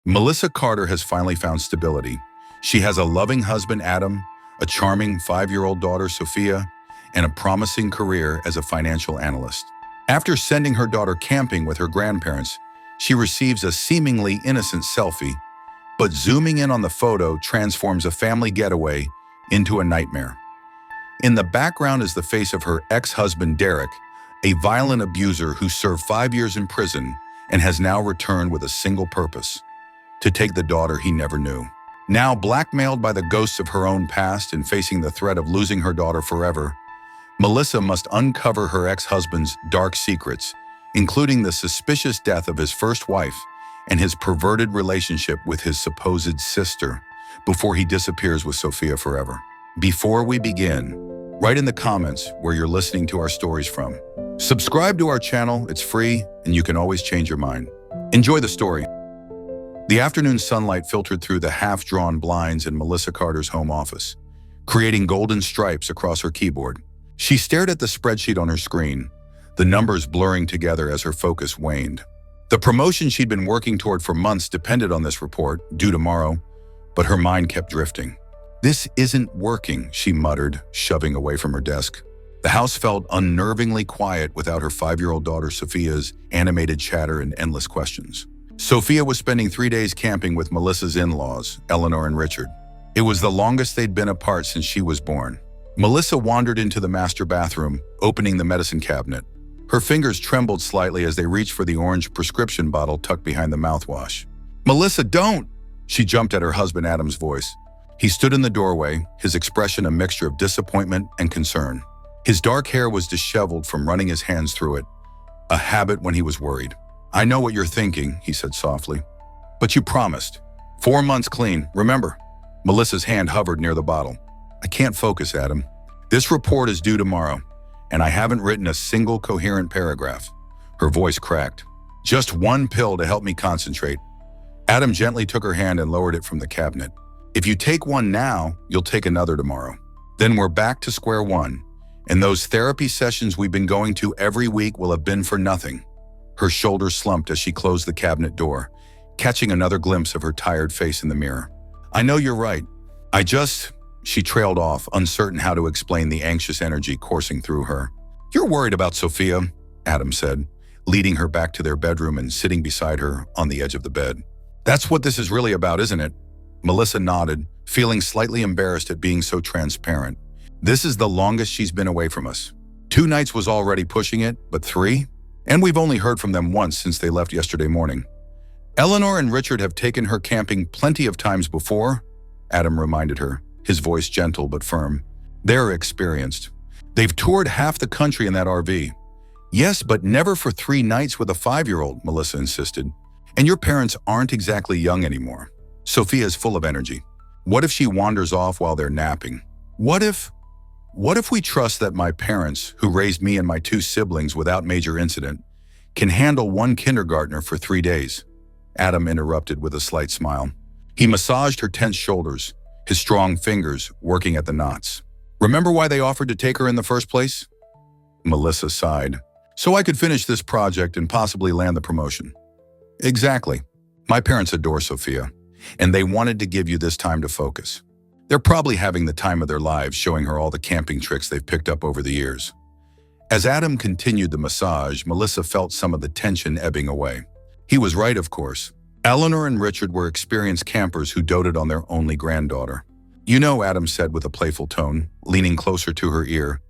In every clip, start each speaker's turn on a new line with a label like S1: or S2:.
S1: Melissa Carter has finally found stability. She has a loving husband, Adam, a charming 5-year-old daughter, Sofia, and a promising career as a financial analyst. After sending her daughter camping with her grandparents, she receives a seemingly innocent selfie, but zooming in on the photo transforms a family getaway into a nightmare. In the background is the face of her ex-husband, Derek, a violent abuser who served 5 years in prison and has now returned with a single purpose: to take the daughter he never knew. Now blackmailed by the ghosts of her own past and facing the threat of losing her daughter forever, Melissa must uncover her ex-husband's dark secrets, including the suspicious death of his first wife and his perverted relationship with his supposed sister, before he disappears with Sofia forever. Before we begin, write in the comments where you're listening to our stories from. Subscribe to our channel, it's free, and you can always change your mind. Enjoy the story. The afternoon sunlight filtered through the half-drawn blinds in Melissa Carter's home office, creating golden stripes across her keyboard. She stared at the spreadsheet on her screen, the numbers blurring together as her focus waned. The promotion she'd been working toward for months depended on this report, due tomorrow, but her mind kept drifting. "This isn't working," she muttered, shoving away from her desk. The house felt unnervingly quiet without her 5-year-old daughter Sofia's animated chatter and endless questions. Sofia was spending 3 days camping with Melissa's in-laws, Eleanor and Richard. It was the longest they'd been apart since she was born. Melissa wandered into the master bathroom, opening the medicine cabinet. Her fingers trembled slightly as they reached for the orange prescription bottle tucked behind the mouthwash. "Melissa, don't!" She jumped at her husband Adam's voice. He stood in the doorway, his expression a mixture of disappointment and concern. His dark hair was disheveled from running his hands through it, a habit when he was worried. "I know what you're thinking," he said softly. "But you promised. 4 months clean, remember?" Melissa's hand hovered near the bottle. "I can't focus, Adam. This report is due tomorrow, and I haven't written a single coherent paragraph." Her voice cracked. "Just one pill to help me concentrate." Adam gently took her hand and lowered it from the cabinet. "If you take one now, you'll take another tomorrow. Then we're back to square one, and those therapy sessions we've been going to every week will have been for nothing." Her shoulders slumped as she closed the cabinet door, catching another glimpse of her tired face in the mirror. "I know you're right. She trailed off, uncertain how to explain the anxious energy coursing through her. "You're worried about Sofia," Adam said, leading her back to their bedroom and sitting beside her on the edge of the bed. "That's what this is really about, isn't it?" Melissa nodded, feeling slightly embarrassed at being so transparent. "This is the longest she's been away from us. 2 nights was already pushing it, but 3? And we've only heard from them once since they left yesterday morning." "Eleanor and Richard have taken her camping plenty of times before," Adam reminded her, his voice gentle but firm. "They're experienced. They've toured half the country in that RV." "Yes, but never for 3 nights with a 5-year-old, Melissa insisted. "And your parents aren't exactly young anymore." Sofia's full of energy. "What if she wanders off while they're napping? What if we trust that my parents, who raised me and my 2 siblings without major incident, can handle one kindergartner for 3 days?" Adam interrupted with a slight smile. He massaged her tense shoulders, his strong fingers working at the knots. "Remember why they offered to take her in the first place?" Melissa sighed. "So I could finish this project and possibly land the promotion." "Exactly. My parents adore Sofia, and they wanted to give you this time to focus. They're probably having the time of their lives showing her all the camping tricks they've picked up over the years." As Adam continued the massage, Melissa felt some of the tension ebbing away. He was right, of course. Eleanor and Richard were experienced campers who doted on their only granddaughter. "You know," Adam said with a playful tone, leaning closer to her ear,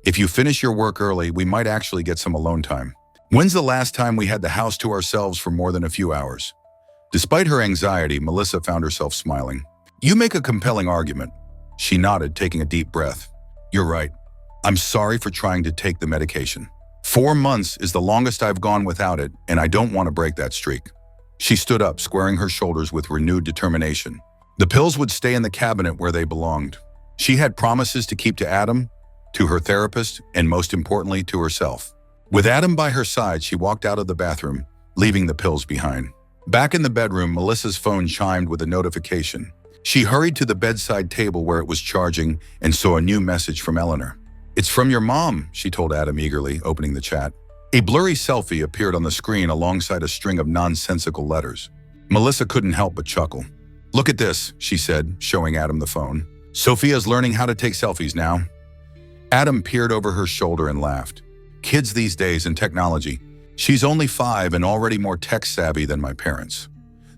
S1: "if you finish your work early, we might actually get some alone time. When's the last time we had the house to ourselves for more than a few hours?" Despite her anxiety, Melissa found herself smiling. "You make a compelling argument." She nodded, taking a deep breath. "You're right. I'm sorry for trying to take the medication. 4 months is the longest I've gone without it, and I don't want to break that streak." She stood up, squaring her shoulders with renewed determination. The pills would stay in the cabinet where they belonged. She had promises to keep to Adam, to her therapist, and most importantly, to herself. With Adam by her side, she walked out of the bathroom, leaving the pills behind. Back in the bedroom, Melissa's phone chimed with a notification. She hurried to the bedside table where it was charging and saw a new message from Eleanor. "It's from your mom," she told Adam eagerly, opening the chat. A blurry selfie appeared on the screen alongside a string of nonsensical letters. Melissa couldn't help but chuckle. "Look at this," she said, showing Adam the phone. "Sofia's learning how to take selfies now." Adam peered over her shoulder and laughed. "Kids these days and technology. She's only 5 and already more tech-savvy than my parents."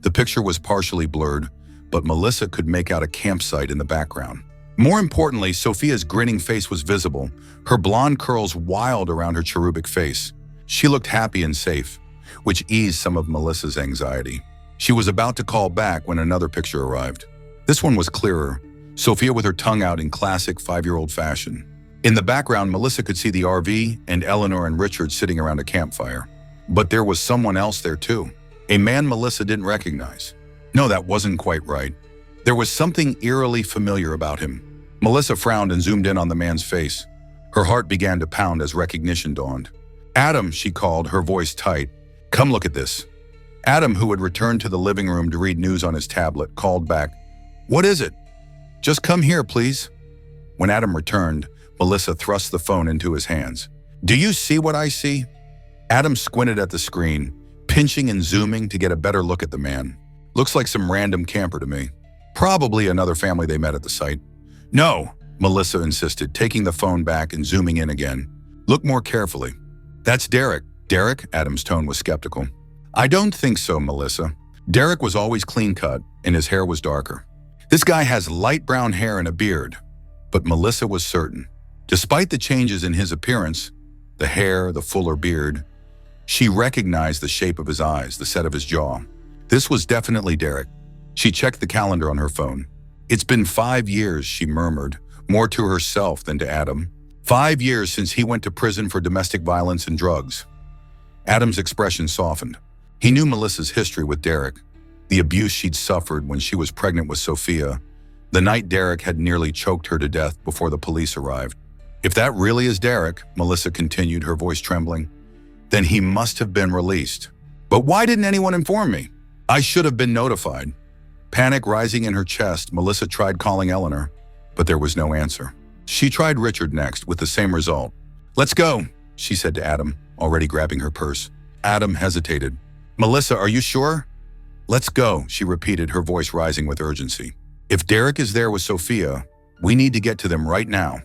S1: The picture was partially blurred, but Melissa could make out a campsite in the background. More importantly, Sofia's grinning face was visible, her blonde curls wild around her cherubic face. She looked happy and safe, which eased some of Melissa's anxiety. She was about to call back when another picture arrived. This one was clearer, Sofia with her tongue out in classic 5-year-old fashion. In the background, Melissa could see the RV and Eleanor and Richard sitting around a campfire. But there was someone else there too, a man Melissa didn't recognize. No, that wasn't quite right. There was something eerily familiar about him. Melissa frowned and zoomed in on the man's face. Her heart began to pound as recognition dawned. "Adam," she called, her voice tight. "Come look at this." Adam, who had returned to the living room to read news on his tablet, called back, "What is it?" "Just come here, please." When Adam returned, Melissa thrust the phone into his hands. "Do you see what I see?" Adam squinted at the screen, pinching and zooming to get a better look at the man. "Looks like some random camper to me. Probably another family they met at the site." "No," Melissa insisted, taking the phone back and zooming in again. "Look more carefully." "That's Derek." "Derek?" Adam's tone was skeptical. "I don't think so, Melissa. Derek was always clean-cut, and his hair was darker. This guy has light brown hair and a beard." But Melissa was certain. Despite the changes in his appearance, the hair, the fuller beard, she recognized the shape of his eyes, the set of his jaw. This was definitely Derek. She checked the calendar on her phone. "It's been 5 years," she murmured, more to herself than to Adam. 5 years since he went to prison for domestic violence and drugs. Adam's expression softened. He knew Melissa's history with Derek, the abuse she'd suffered when she was pregnant with Sofia, the night Derek had nearly choked her to death before the police arrived. "If that really is Derek," Melissa continued, her voice trembling, "then he must have been released. But why didn't anyone inform me? I should have been notified." Panic rising in her chest, Melissa tried calling Eleanor, but there was no answer. She tried Richard next, with the same result. "Let's go," she said to Adam, already grabbing her purse. Adam hesitated. "Melissa, are you sure?" "Let's go," she repeated, her voice rising with urgency. "If Derek is there with Sofia, we need to get to them right now."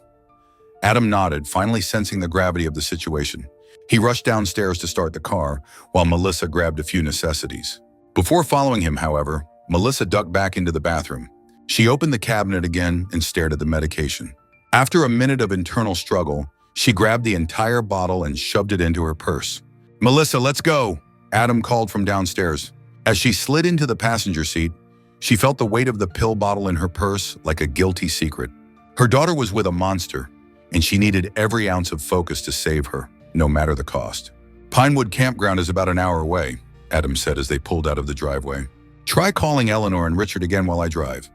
S1: Adam nodded, finally sensing the gravity of the situation. He rushed downstairs to start the car, while Melissa grabbed a few necessities. Before following him, however, Melissa ducked back into the bathroom. She opened the cabinet again and stared at the medication. After a minute of internal struggle, she grabbed the entire bottle and shoved it into her purse. "Melissa, let's go," Adam called from downstairs. As she slid into the passenger seat, she felt the weight of the pill bottle in her purse like a guilty secret. Her daughter was with a monster, and she needed every ounce of focus to save her, no matter the cost. "Pinewood Campground is about an hour away," Adam said as they pulled out of the driveway. "Try calling Eleanor and Richard again while I drive."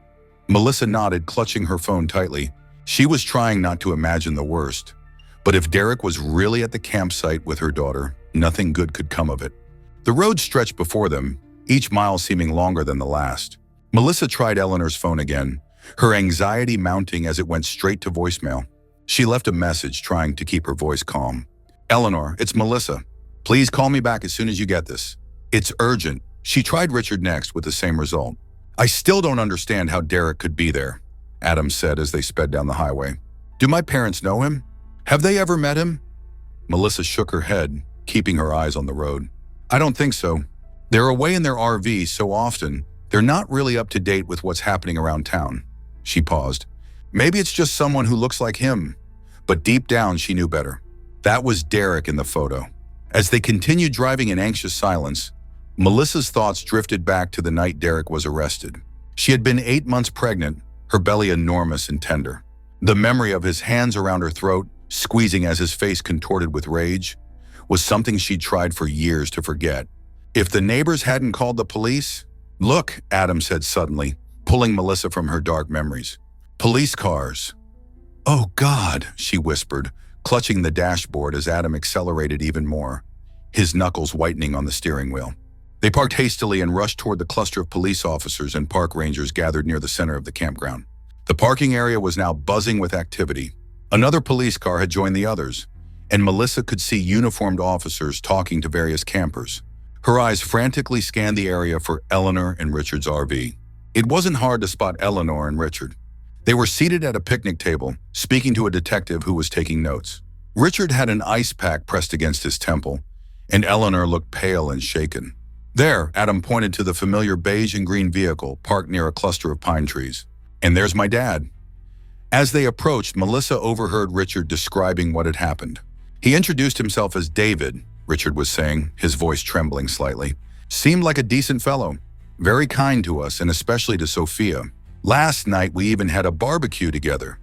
S1: Melissa nodded, clutching her phone tightly. She was trying not to imagine the worst. But if Derek was really at the campsite with her daughter, nothing good could come of it. The road stretched before them, each mile seeming longer than the last. Melissa tried Eleanor's phone again, her anxiety mounting as it went straight to voicemail. She left a message, trying to keep her voice calm. "Eleanor, it's Melissa. Please call me back as soon as you get this. It's urgent." She tried Richard next with the same result. "I still don't understand how Derek could be there," Adam said as they sped down the highway. "Do my parents know him? Have they ever met him?" Melissa shook her head, keeping her eyes on the road. "I don't think so. They're away in their RV so often, they're not really up to date with what's happening around town." She paused. "Maybe it's just someone who looks like him." But deep down, she knew better. That was Derek in the photo. As they continued driving in anxious silence, Melissa's thoughts drifted back to the night Derek was arrested. She had been 8 months pregnant, her belly enormous and tender. The memory of his hands around her throat, squeezing as his face contorted with rage, was something she'd tried for years to forget. If the neighbors hadn't called the police— "Look," Adam said suddenly, pulling Melissa from her dark memories. "Police cars." "Oh God," she whispered, clutching the dashboard as Adam accelerated even more, his knuckles whitening on the steering wheel. They parked hastily and rushed toward the cluster of police officers and park rangers gathered near the center of the campground. The parking area was now buzzing with activity. Another police car had joined the others, and Melissa could see uniformed officers talking to various campers. Her eyes frantically scanned the area for Eleanor and Richard's RV. It wasn't hard to spot Eleanor and Richard. They were seated at a picnic table, speaking to a detective who was taking notes. Richard had an ice pack pressed against his temple, and Eleanor looked pale and shaken. There, Adam pointed to the familiar beige and green vehicle parked near a cluster of pine trees. And there's my dad. As they approached, Melissa overheard Richard describing what had happened. He introduced himself as David, Richard was saying, his voice trembling slightly. Seemed like a decent fellow. Very kind to us, and especially to Sofia. Last night, we even had a barbecue together.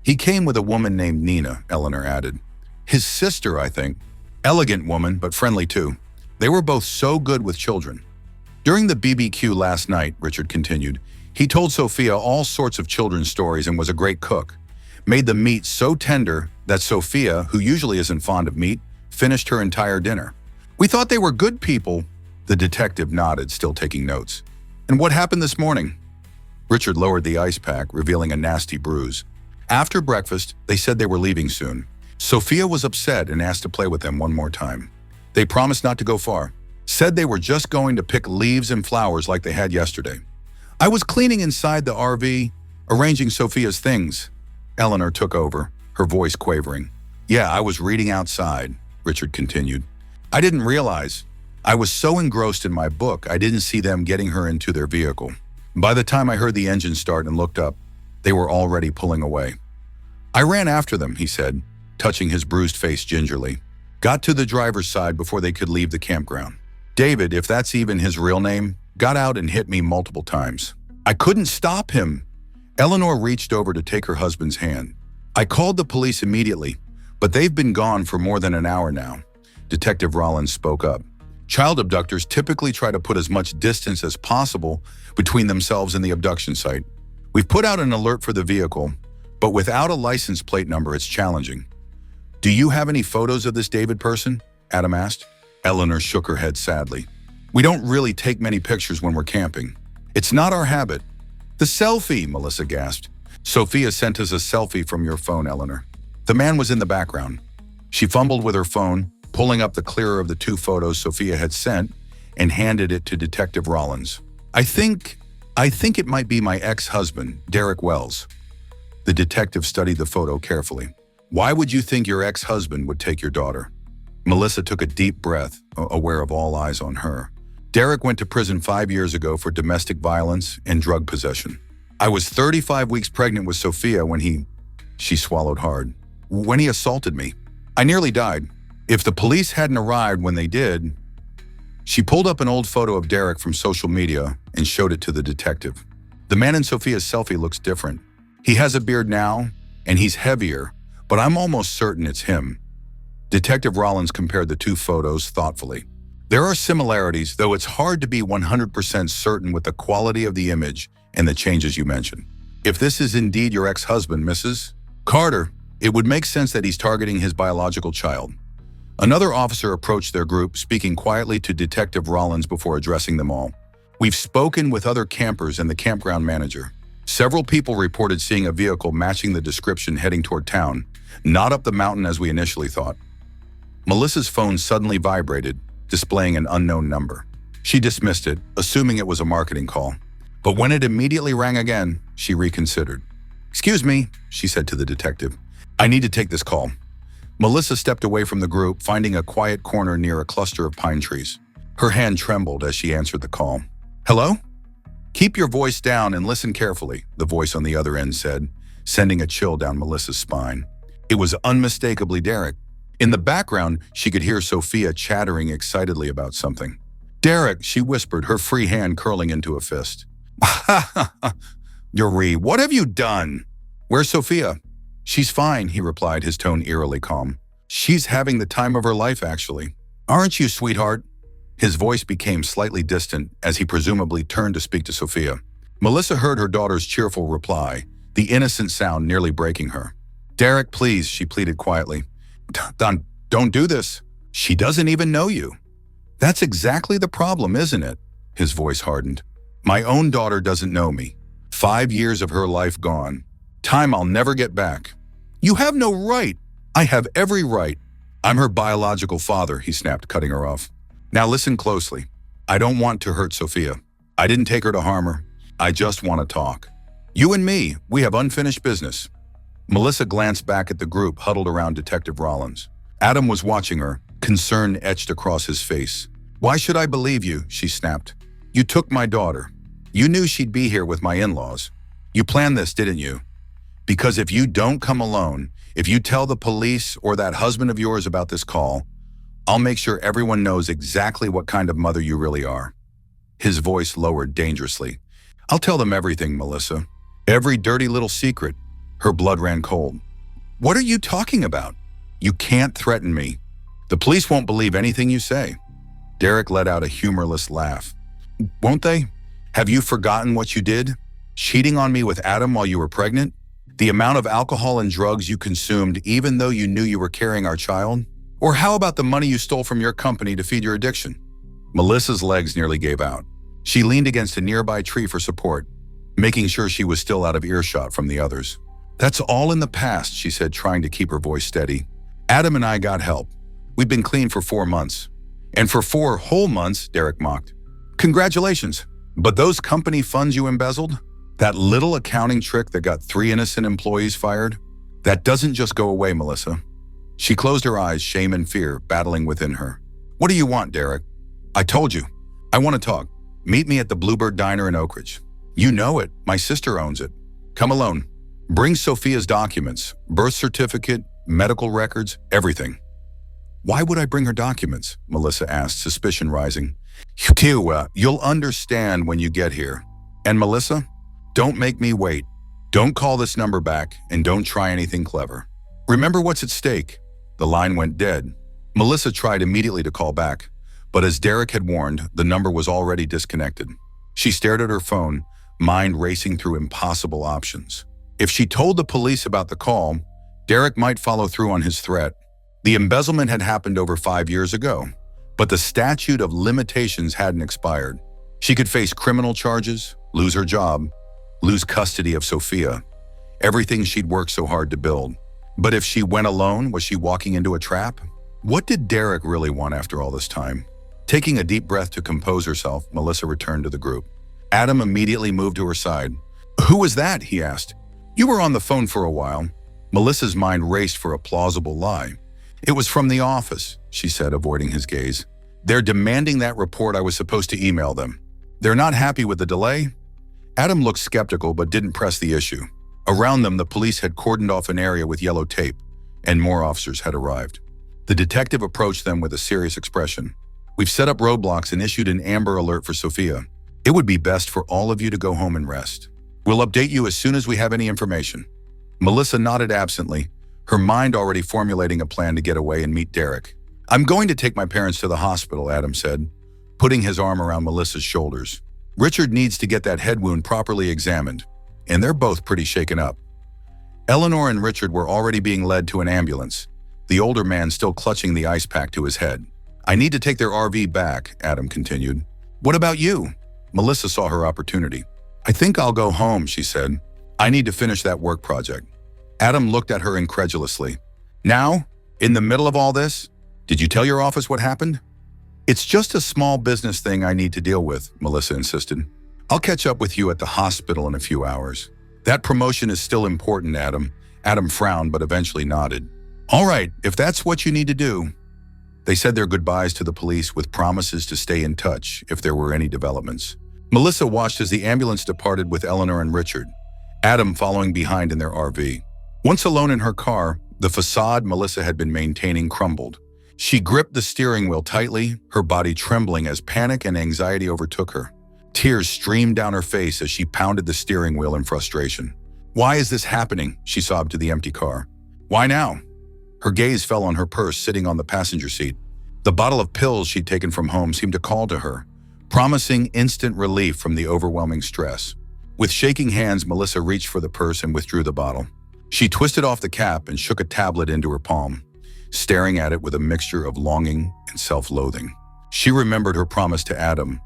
S1: He came with a woman named Nina, Eleanor added. His sister, I think. Elegant woman, but friendly too. They were both so good with children. During the BBQ last night, Richard continued, he told Sofia all sorts of children's stories and was a great cook. Made the meat so tender that Sofia, who usually isn't fond of meat, finished her entire dinner. We thought they were good people. The detective nodded, still taking notes. And what happened this morning? Richard lowered the ice pack, revealing a nasty bruise. After breakfast, they said they were leaving soon. Sofia was upset and asked to play with them one more time. They promised not to go far. Said they were just going to pick leaves and flowers like they had yesterday. I was cleaning inside the RV, arranging Sofia's things. Eleanor took over, her voice quavering. Yeah, I was reading outside, Richard continued. I didn't realize. I was so engrossed in my book, I didn't see them getting her into their vehicle. By the time I heard the engine start and looked up, they were already pulling away. I ran after them, he said, touching his bruised face gingerly. Got to the driver's side before they could leave the campground. David, if that's even his real name, got out and hit me multiple times. I couldn't stop him. Eleanor reached over to take her husband's hand. I called the police immediately, but they've been gone for more than an hour now. Detective Rollins spoke up. Child abductors typically try to put as much distance as possible between themselves and the abduction site. We've put out an alert for the vehicle, but without a license plate number, it's challenging. Do you have any photos of this David person? Adam asked. Eleanor shook her head sadly. We don't really take many pictures when we're camping. It's not our habit. The selfie, Melissa gasped. Sofia sent us a selfie from your phone, Eleanor. The man was in the background. She fumbled with her phone, pulling up the clearer of the two photos Sofia had sent, and handed it to Detective Rollins. I think it might be my ex-husband, Derek Wells. The detective studied the photo carefully. Why would you think your ex-husband would take your daughter? Melissa took a deep breath, aware of all eyes on her. Derek went to prison 5 years ago for domestic violence and drug possession. I was 35 weeks pregnant with Sofia when she swallowed hard, when he assaulted me. I nearly died. If the police hadn't arrived when they did, she pulled up an old photo of Derek from social media and showed it to the detective. The man in Sofia's selfie looks different. He has a beard now, and he's heavier, but I'm almost certain it's him. Detective Rollins compared the two photos thoughtfully. There are similarities, though it's hard to be 100% certain with the quality of the image and the changes you mentioned. If this is indeed your ex-husband, Mrs. Carter, it would make sense that he's targeting his biological child. Another officer approached their group, speaking quietly to Detective Rollins before addressing them all. We've spoken with other campers and the campground manager. Several people reported seeing a vehicle matching the description heading toward town, not up the mountain as we initially thought. Melissa's phone suddenly vibrated, displaying an unknown number. She dismissed it, assuming it was a marketing call. But when it immediately rang again, she reconsidered. Excuse me, she said to the detective. I need to take this call. Melissa stepped away from the group, finding a quiet corner near a cluster of pine trees. Her hand trembled as she answered the call. Hello? Keep your voice down and listen carefully, the voice on the other end said, sending a chill down Melissa's spine. It was unmistakably Derek. In the background, she could hear Sofia chattering excitedly about something. Derek, she whispered, her free hand curling into a fist. Yuri, what have you done? Where's Sofia? She's fine, he replied, his tone eerily calm. She's having the time of her life, actually. Aren't you, sweetheart? His voice became slightly distant as he presumably turned to speak to Sofia. Melissa heard her daughter's cheerful reply, the innocent sound nearly breaking her. Derek, please, she pleaded quietly. Don't do this. She doesn't even know you. That's exactly the problem, isn't it? His voice hardened. My own daughter doesn't know me. 5 years of her life gone. Time I'll never get back. You have no right. I have every right. I'm her biological father, he snapped, cutting her off. Now listen closely. I don't want to hurt Sofia. I didn't take her to harm her. I just want to talk. You and me, we have unfinished business. Melissa glanced back at the group huddled around Detective Rollins. Adam was watching her, concern etched across his face. Why should I believe you? She snapped. You took my daughter. You knew she'd be here with my in-laws. You planned this, didn't you? Because if you don't come alone, if you tell the police or that husband of yours about this call, I'll make sure everyone knows exactly what kind of mother you really are. His voice lowered dangerously. I'll tell them everything, Melissa. Every dirty little secret. Her blood ran cold. What are you talking about? You can't threaten me. The police won't believe anything you say. Derek let out a humorless laugh. Won't they? Have you forgotten what you did? Cheating on me with Adam while you were pregnant? The amount of alcohol and drugs you consumed even though you knew you were carrying our child? Or how about the money you stole from your company to feed your addiction? Melissa's legs nearly gave out. She leaned against a nearby tree for support, making sure she was still out of earshot from the others. That's all in the past, she said, trying to keep her voice steady. Adam and I got help. We've been clean for 4 months. And for 4 whole months, Derek mocked. Congratulations. But those company funds you embezzled? That little accounting trick that got 3 innocent employees fired? That doesn't just go away, Melissa. She closed her eyes, shame and fear battling within her. What do you want, Derek? I told you. I want to talk. Meet me at the Bluebird Diner in Oak Ridge. You know it. My sister owns it. Come alone. Bring Sofia's documents, birth certificate, medical records, everything. Why would I bring her documents? Melissa asked, suspicion rising. You'll understand when you get here. And Melissa, don't make me wait. Don't call this number back and don't try anything clever. Remember what's at stake. The line went dead. Melissa tried immediately to call back, but as Derek had warned, the number was already disconnected. She stared at her phone, mind racing through impossible options. If she told the police about the call, Derek might follow through on his threat. The embezzlement had happened over 5 years ago, but the statute of limitations hadn't expired. She could face criminal charges, lose her job, lose custody of Sofia, everything she'd worked so hard to build. But if she went alone, was she walking into a trap? What did Derek really want after all this time? Taking a deep breath to compose herself, Melissa returned to the group. Adam immediately moved to her side. Who was that? He asked. You were on the phone for a while. Melissa's mind raced for a plausible lie. It was from the office, she said, avoiding his gaze. They're demanding that report I was supposed to email them. They're not happy with the delay? Adam looked skeptical but didn't press the issue. Around them, the police had cordoned off an area with yellow tape, and more officers had arrived. The detective approached them with a serious expression. We've set up roadblocks and issued an Amber Alert for Sofia. It would be best for all of you to go home and rest. We'll update you as soon as we have any information. Melissa nodded absently, her mind already formulating a plan to get away and meet Derek. I'm going to take my parents to the hospital, Adam said, putting his arm around Melissa's shoulders. Richard needs to get that head wound properly examined, and they're both pretty shaken up. Eleanor and Richard were already being led to an ambulance, the older man still clutching the ice pack to his head. I need to take their RV back, Adam continued. What about you? Melissa saw her opportunity. I think I'll go home, she said. I need to finish that work project. Adam looked at her incredulously. Now? In the middle of all this? Did you tell your office what happened? It's just a small business thing I need to deal with, Melissa insisted. I'll catch up with you at the hospital in a few hours. That promotion is still important, Adam. Adam frowned but eventually nodded. All right, if that's what you need to do. They said their goodbyes to the police with promises to stay in touch if there were any developments. Melissa watched as the ambulance departed with Eleanor and Richard, Adam following behind in their RV. Once alone in her car, the facade Melissa had been maintaining crumbled. She gripped the steering wheel tightly, her body trembling as panic and anxiety overtook her. Tears streamed down her face as she pounded the steering wheel in frustration. Why is this happening? She sobbed to the empty car. Why now? Her gaze fell on her purse sitting on the passenger seat. The bottle of pills she'd taken from home seemed to call to her, promising instant relief from the overwhelming stress. With shaking hands, Melissa reached for the purse and withdrew the bottle. She twisted off the cap and shook a tablet into her palm, staring at it with a mixture of longing and self-loathing. She remembered her promise to Adam,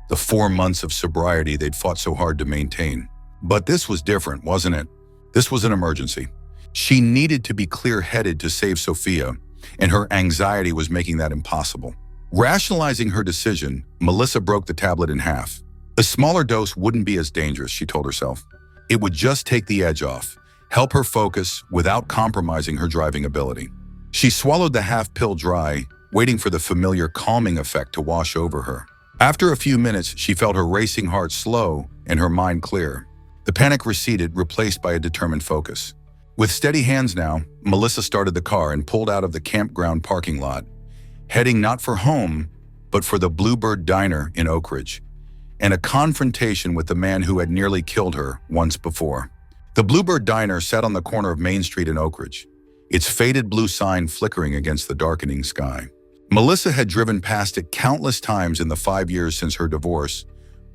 S1: the 4 months of sobriety they'd fought so hard to maintain. But this was different, wasn't it? This was an emergency. She needed to be clear-headed to save Sofia, and her anxiety was making that impossible. Rationalizing her decision, Melissa broke the tablet in half. A smaller dose wouldn't be as dangerous, she told herself. It would just take the edge off, help her focus without compromising her driving ability. She swallowed the half pill dry, waiting for the familiar calming effect to wash over her. After a few minutes, she felt her racing heart slow and her mind clear. The panic receded, replaced by a determined focus. With steady hands now, Melissa started the car and pulled out of the campground parking lot, heading not for home, but for the Bluebird Diner in Oak Ridge, and a confrontation with the man who had nearly killed her once before. The Bluebird Diner sat on the corner of Main Street in Oak Ridge, its faded blue sign flickering against the darkening sky. Melissa had driven past it countless times in the 5 years since her divorce,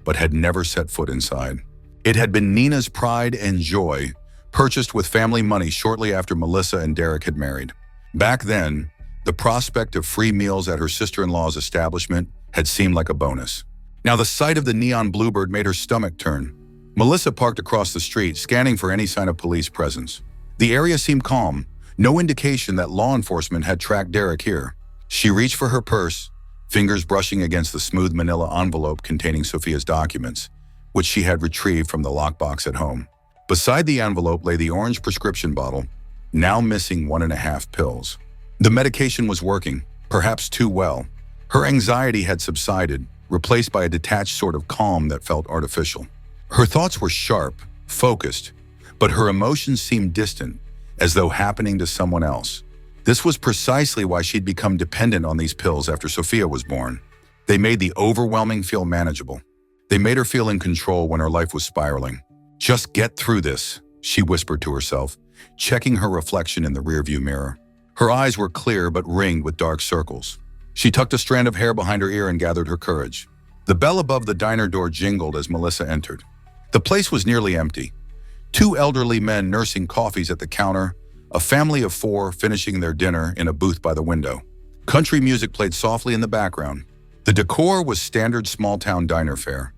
S1: but had never set foot inside. It had been Nina's pride and joy, purchased with family money shortly after Melissa and Derek had married. Back then, the prospect of free meals at her sister-in-law's establishment had seemed like a bonus. Now the sight of the neon Bluebird made her stomach turn. Melissa parked across the street, scanning for any sign of police presence. The area seemed calm, no indication that law enforcement had tracked Derek here. She reached for her purse, fingers brushing against the smooth manila envelope containing Sofia's documents, which she had retrieved from the lockbox at home. Beside the envelope lay the orange prescription bottle, now missing 1.5 pills. The medication was working, perhaps too well. Her anxiety had subsided, replaced by a detached sort of calm that felt artificial. Her thoughts were sharp, focused, but her emotions seemed distant, as though happening to someone else. This was precisely why she'd become dependent on these pills after Sofia was born. They made the overwhelming feel manageable. They made her feel in control when her life was spiraling. "Just get through this," she whispered to herself, checking her reflection in the rearview mirror. Her eyes were clear but ringed with dark circles. She tucked a strand of hair behind her ear and gathered her courage. The bell above the diner door jingled as Melissa entered. The place was nearly empty. 2 elderly men nursing coffees at the counter, a family of 4 finishing their dinner in a booth by the window. Country music played softly in the background. The decor was standard small-town diner fare.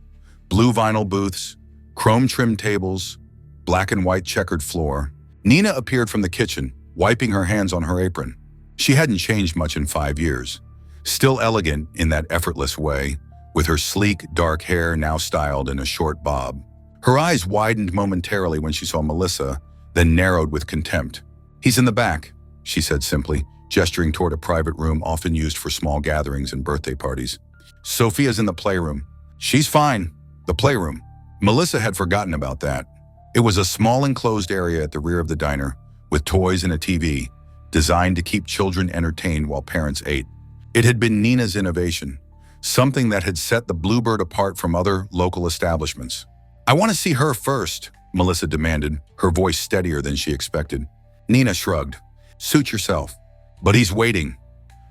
S1: Blue vinyl booths, chrome-trimmed tables, black and white checkered floor. Nina appeared from the kitchen, wiping her hands on her apron. She hadn't changed much in 5 years. Still elegant in that effortless way, with her sleek, dark hair now styled in a short bob. Her eyes widened momentarily when she saw Melissa, then narrowed with contempt. "He's in the back," she said simply, gesturing toward a private room often used for small gatherings and birthday parties. "Sofia's in the playroom." "She's fine." The playroom. Melissa had forgotten about that. It was a small enclosed area at the rear of the diner, with toys and a TV, designed to keep children entertained while parents ate. It had been Nina's innovation, something that had set the Bluebird apart from other local establishments. "I want to see her first," Melissa demanded, her voice steadier than she expected. Nina shrugged. "Suit yourself." "But he's waiting."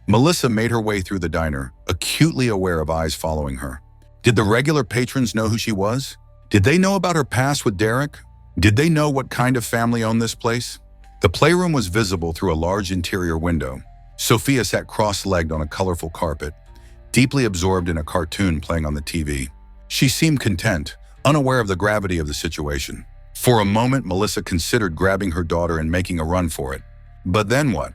S1: Melissa made her way through the diner, acutely aware of eyes following her. Did the regular patrons know who she was? Did they know about her past with Derek? Did they know what kind of family owned this place? The playroom was visible through a large interior window. Sofia sat cross-legged on a colorful carpet, deeply absorbed in a cartoon playing on the TV. She seemed content, unaware of the gravity of the situation. For a moment, Melissa considered grabbing her daughter and making a run for it. But then what?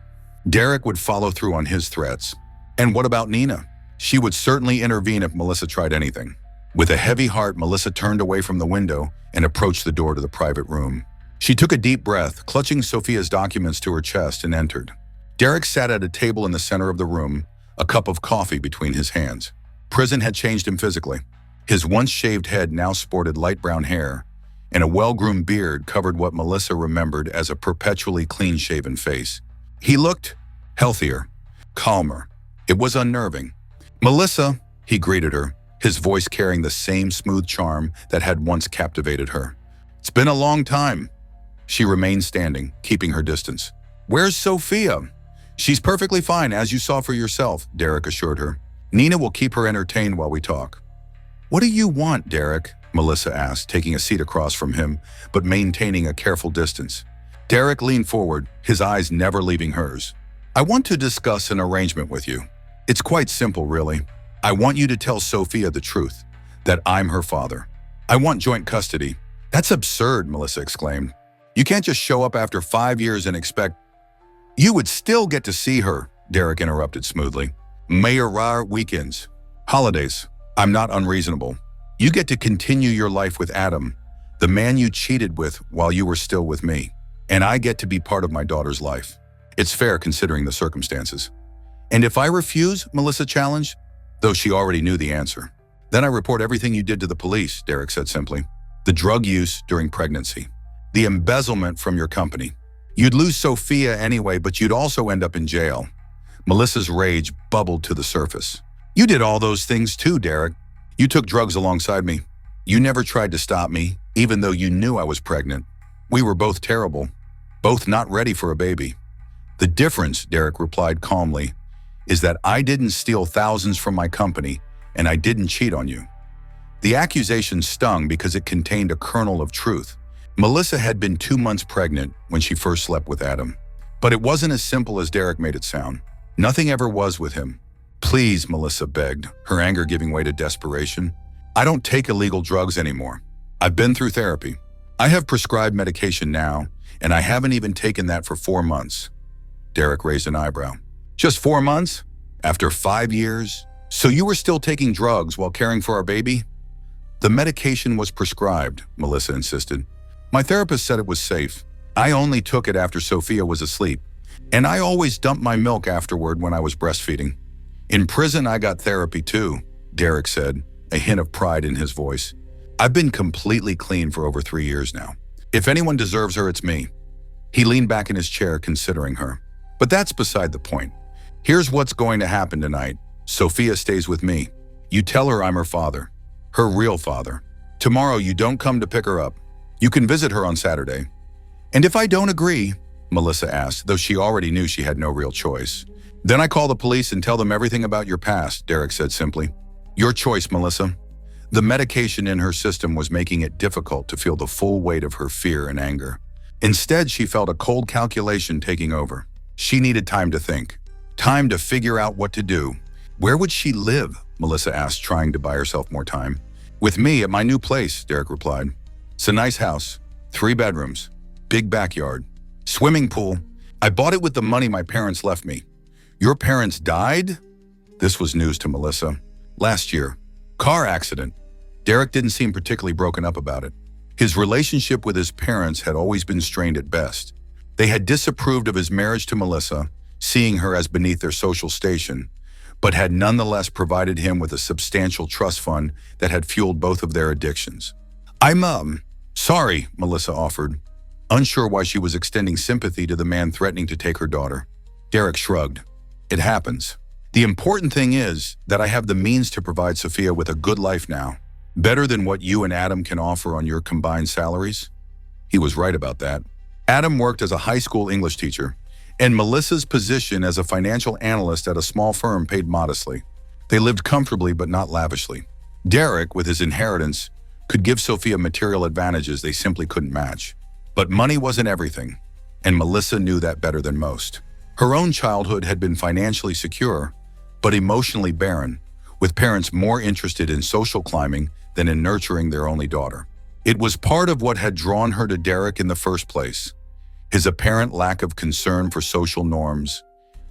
S1: Derek would follow through on his threats. And what about Nina? She would certainly intervene if Melissa tried anything. With a heavy heart, Melissa turned away from the window and approached the door to the private room. She took a deep breath, clutching Sofia's documents to her chest, and entered. Derek sat at a table in the center of the room, a cup of coffee between his hands. Prison had changed him physically. His once shaved head now sported light brown hair, and a well-groomed beard covered what Melissa remembered as a perpetually clean-shaven face. He looked healthier, calmer. It was unnerving. "Melissa," he greeted her, his voice carrying the same smooth charm that had once captivated her. "It's been a long time." She remained standing, keeping her distance. "Where's Sofia?" "She's perfectly fine, as you saw for yourself," Derek assured her. "Nina will keep her entertained while we talk." "What do you want, Derek?" Melissa asked, taking a seat across from him, but maintaining a careful distance. Derek leaned forward, his eyes never leaving hers. "I want to discuss an arrangement with you. It's quite simple, really. I want you to tell Sofia the truth, that I'm her father. I want joint custody." "That's absurd," Melissa exclaimed. "You can't just show up after 5 years and expect—" "You would still get to see her," Derek interrupted smoothly. Mayorar weekends. Holidays. I'm not unreasonable. You get to continue your life with Adam, the man you cheated with while you were still with me. And I get to be part of my daughter's life. It's fair considering the circumstances. And if I refuse, Melissa challenged, though she already knew the answer. Then I report everything you did to the police, Derek said simply. The drug use during pregnancy. The embezzlement from your company. You'd lose Sofia anyway, but you'd also end up in jail. Melissa's rage bubbled to the surface. You did all those things too, Derek. You took drugs alongside me. You never tried to stop me, even though you knew I was pregnant. We were both terrible, both not ready for a baby. The difference, Derek replied calmly, is that I didn't steal thousands from my company and I didn't cheat on you. The accusation stung because it contained a kernel of truth. Melissa had been 2 months pregnant when she first slept with Adam. But it wasn't as simple as Derek made it sound. Nothing ever was with him. Please, Melissa begged, her anger giving way to desperation. I don't take illegal drugs anymore. I've been through therapy. I have prescribed medication now, and I haven't even taken that for 4 months. Derek raised an eyebrow. Just 4 months? After 5 years? So you were still taking drugs while caring for our baby? The medication was prescribed, Melissa insisted. My therapist said it was safe. I only took it after Sofia was asleep, and I always dumped my milk afterward when I was breastfeeding. In prison, I got therapy too, Derek said, a hint of pride in his voice. I've been completely clean for over 3 years now. If anyone deserves her, it's me. He leaned back in his chair, considering her. But that's beside the point. Here's what's going to happen tonight. Sofia stays with me. You tell her I'm her father, her real father. Tomorrow, you don't come to pick her up. You can visit her on Saturday. And if I don't agree, Melissa asked, though she already knew she had no real choice. Then I call the police and tell them everything about your past, Derek said simply. Your choice, Melissa. The medication in her system was making it difficult to feel the full weight of her fear and anger. Instead, she felt a cold calculation taking over. She needed time to think. Time to figure out what to do. Where would she live? Melissa asked, trying to buy herself more time. With me at my new place, Derek replied. It's a nice house, 3 bedrooms, big backyard, swimming pool. I bought it with the money my parents left me. Your parents died? This was news to Melissa. Last year. Car accident. Derek didn't seem particularly broken up about it. His relationship with his parents had always been strained at best. They had disapproved of his marriage to Melissa, seeing her as beneath their social station, but had nonetheless provided him with a substantial trust fund that had fueled both of their addictions. I'm sorry, Melissa offered, unsure why she was extending sympathy to the man threatening to take her daughter. Derek shrugged. It happens. The important thing is that I have the means to provide Sofia with a good life now, better than what you and Adam can offer on your combined salaries. He was right about that. Adam worked as a high school English teacher, and Melissa's position as a financial analyst at a small firm paid modestly. They lived comfortably but not lavishly. Derek, with his inheritance, could give Sofia material advantages they simply couldn't match. But money wasn't everything, and Melissa knew that better than most. Her own childhood had been financially secure, but emotionally barren, with parents more interested in social climbing than in nurturing their only daughter. It was part of what had drawn her to Derek in the first place, his apparent lack of concern for social norms,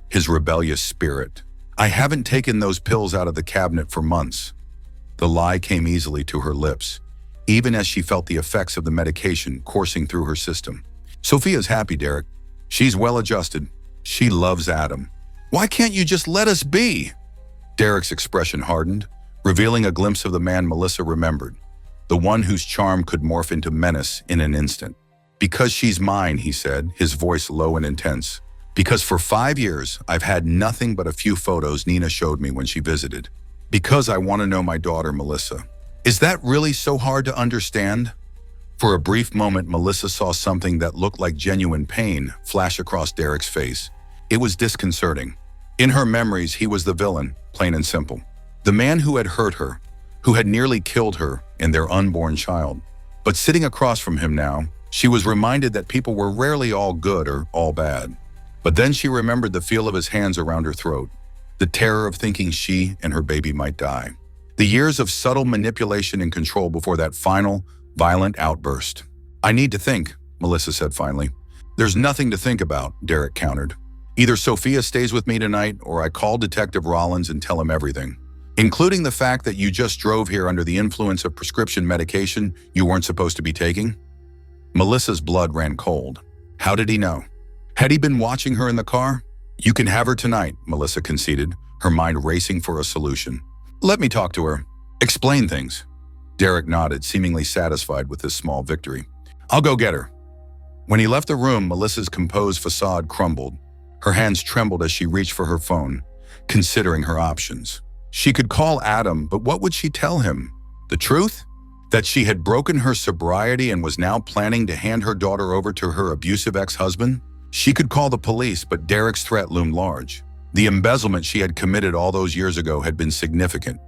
S1: his rebellious spirit. I haven't taken those pills out of the cabinet for months. The lie came easily to her lips, even as she felt the effects of the medication coursing through her system. Sofia's happy, Derek. She's well-adjusted. She loves Adam. Why can't you just let us be? Derek's expression hardened, revealing a glimpse of the man Melissa remembered, the one whose charm could morph into menace in an instant. Because she's mine, he said, his voice low and intense. Because for 5 years, I've had nothing but a few photos Nina showed me when she visited. Because I want to know my daughter, Melissa. Is that really so hard to understand? For a brief moment, Melissa saw something that looked like genuine pain flash across Derek's face. It was disconcerting. In her memories, he was the villain, plain and simple. The man who had hurt her, who had nearly killed her and their unborn child. But sitting across from him now, she was reminded that people were rarely all good or all bad. But then she remembered the feel of his hands around her throat, the terror of thinking she and her baby might die. The years of subtle manipulation and control before that final, violent outburst. I need to think, Melissa said finally. There's nothing to think about, Derek countered. Either Sofia stays with me tonight or I call Detective Rollins and tell him everything, including the fact that you just drove here under the influence of prescription medication you weren't supposed to be taking." Melissa's blood ran cold. How did he know? Had he been watching her in the car? "You can have her tonight," Melissa conceded, her mind racing for a solution. "Let me talk to her. Explain things." Derek nodded, seemingly satisfied with this small victory. "I'll go get her." When he left the room, Melissa's composed facade crumbled. Her hands trembled as she reached for her phone, considering her options. She could call Adam, but what would she tell him? The truth? That she had broken her sobriety and was now planning to hand her daughter over to her abusive ex-husband? She could call the police, but Derek's threat loomed large. The embezzlement she had committed all those years ago had been significant.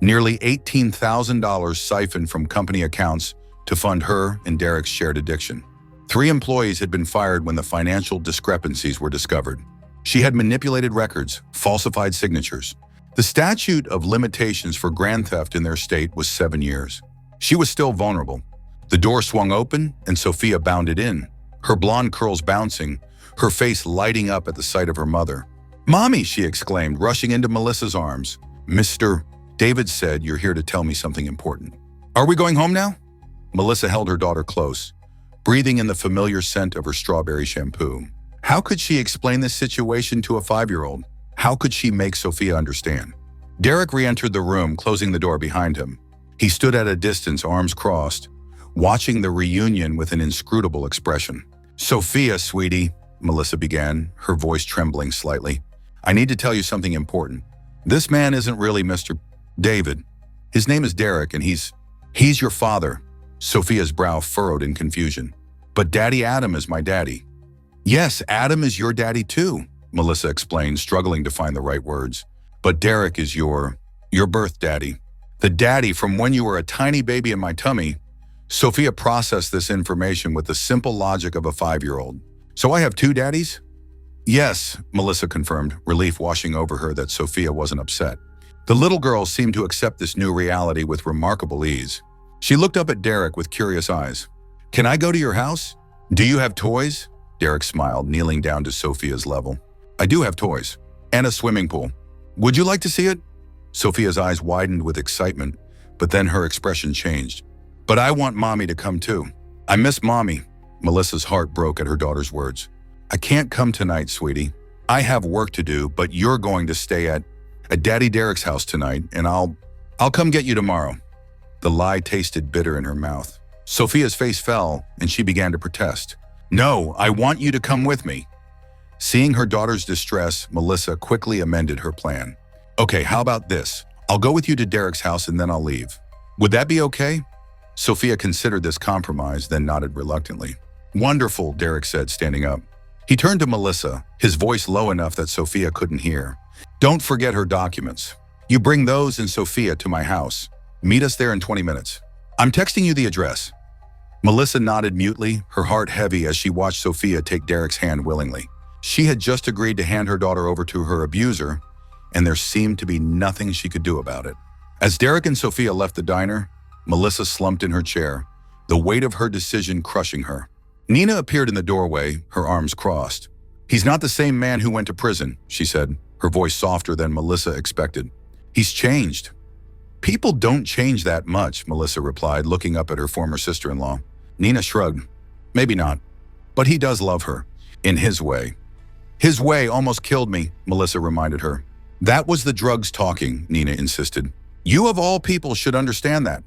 S1: Nearly $18,000 siphoned from company accounts to fund her and Derek's shared addiction. 3 employees had been fired when the financial discrepancies were discovered. She had manipulated records, falsified signatures. The statute of limitations for grand theft in their state was 7 years. She was still vulnerable. The door swung open and Sofia bounded in, her blonde curls bouncing, her face lighting up at the sight of her mother. "Mommy," she exclaimed, rushing into Melissa's arms. "Mr. David said you're here to tell me something important. Are we going home now?" Melissa held her daughter close, breathing in the familiar scent of her strawberry shampoo. How could she explain this situation to a 5-year-old? How could she make Sofia understand? Derek re-entered the room, closing the door behind him. He stood at a distance, arms crossed, watching the reunion with an inscrutable expression. "Sofia, sweetie," Melissa began, her voice trembling slightly. "I need to tell you something important. This man isn't really Mr. David. His name is Derek, and he's your father." Sofia's brow furrowed in confusion. "But Daddy Adam is my daddy." "Yes, Adam is your daddy too," Melissa explained, struggling to find the right words. "But Derek is your birth daddy. The daddy from when you were a tiny baby in my tummy." Sofia processed this information with the simple logic of a 5-year-old. "So I have 2 daddies?" "Yes," Melissa confirmed, relief washing over her that Sofia wasn't upset. The little girl seemed to accept this new reality with remarkable ease. She looked up at Derek with curious eyes. "Can I go to your house? Do you have toys?" Derek smiled, kneeling down to Sofia's level. "I do have toys. And a swimming pool. Would you like to see it?" Sofia's eyes widened with excitement, but then her expression changed. "But I want Mommy to come too. I miss Mommy." Melissa's heart broke at her daughter's words. "I can't come tonight, sweetie. I have work to do, but you're going to stay at Daddy Derek's house tonight, and I'll come get you tomorrow." The lie tasted bitter in her mouth. Sofia's face fell, and she began to protest. "No, I want you to come with me." Seeing her daughter's distress, Melissa quickly amended her plan. "Okay, how about this? I'll go with you to Derek's house and then I'll leave. Would that be okay?" Sofia considered this compromise, then nodded reluctantly. "Wonderful," Derek said, standing up. He turned to Melissa, his voice low enough that Sofia couldn't hear. "Don't forget her documents. You bring those and Sofia to my house. Meet us there in 20 minutes. I'm texting you the address." Melissa nodded mutely, her heart heavy as she watched Sofia take Derek's hand willingly. She had just agreed to hand her daughter over to her abuser, and there seemed to be nothing she could do about it. As Derek and Sofia left the diner, Melissa slumped in her chair, the weight of her decision crushing her. Nina appeared in the doorway, her arms crossed. "He's not the same man who went to prison," she said, her voice softer than Melissa expected. "He's changed." "People don't change that much," Melissa replied, looking up at her former sister-in-law. Nina shrugged. "Maybe not. But he does love her. In his way." "His way almost killed me," Melissa reminded her. "That was the drugs talking," Nina insisted. "You of all people should understand that."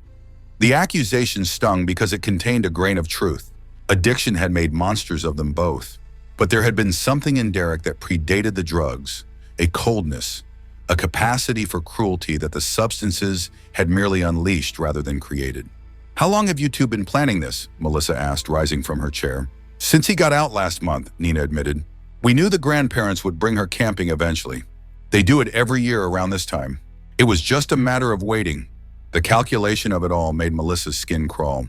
S1: The accusation stung because it contained a grain of truth. Addiction had made monsters of them both. But there had been something in Derek that predated the drugs, a coldness, a capacity for cruelty that the substances had merely unleashed rather than created. "How long have you two been planning this?" Melissa asked, rising from her chair. "Since he got out last month," Nina admitted. "We knew the grandparents would bring her camping eventually. They do it every year around this time. It was just a matter of waiting." The calculation of it all made Melissa's skin crawl.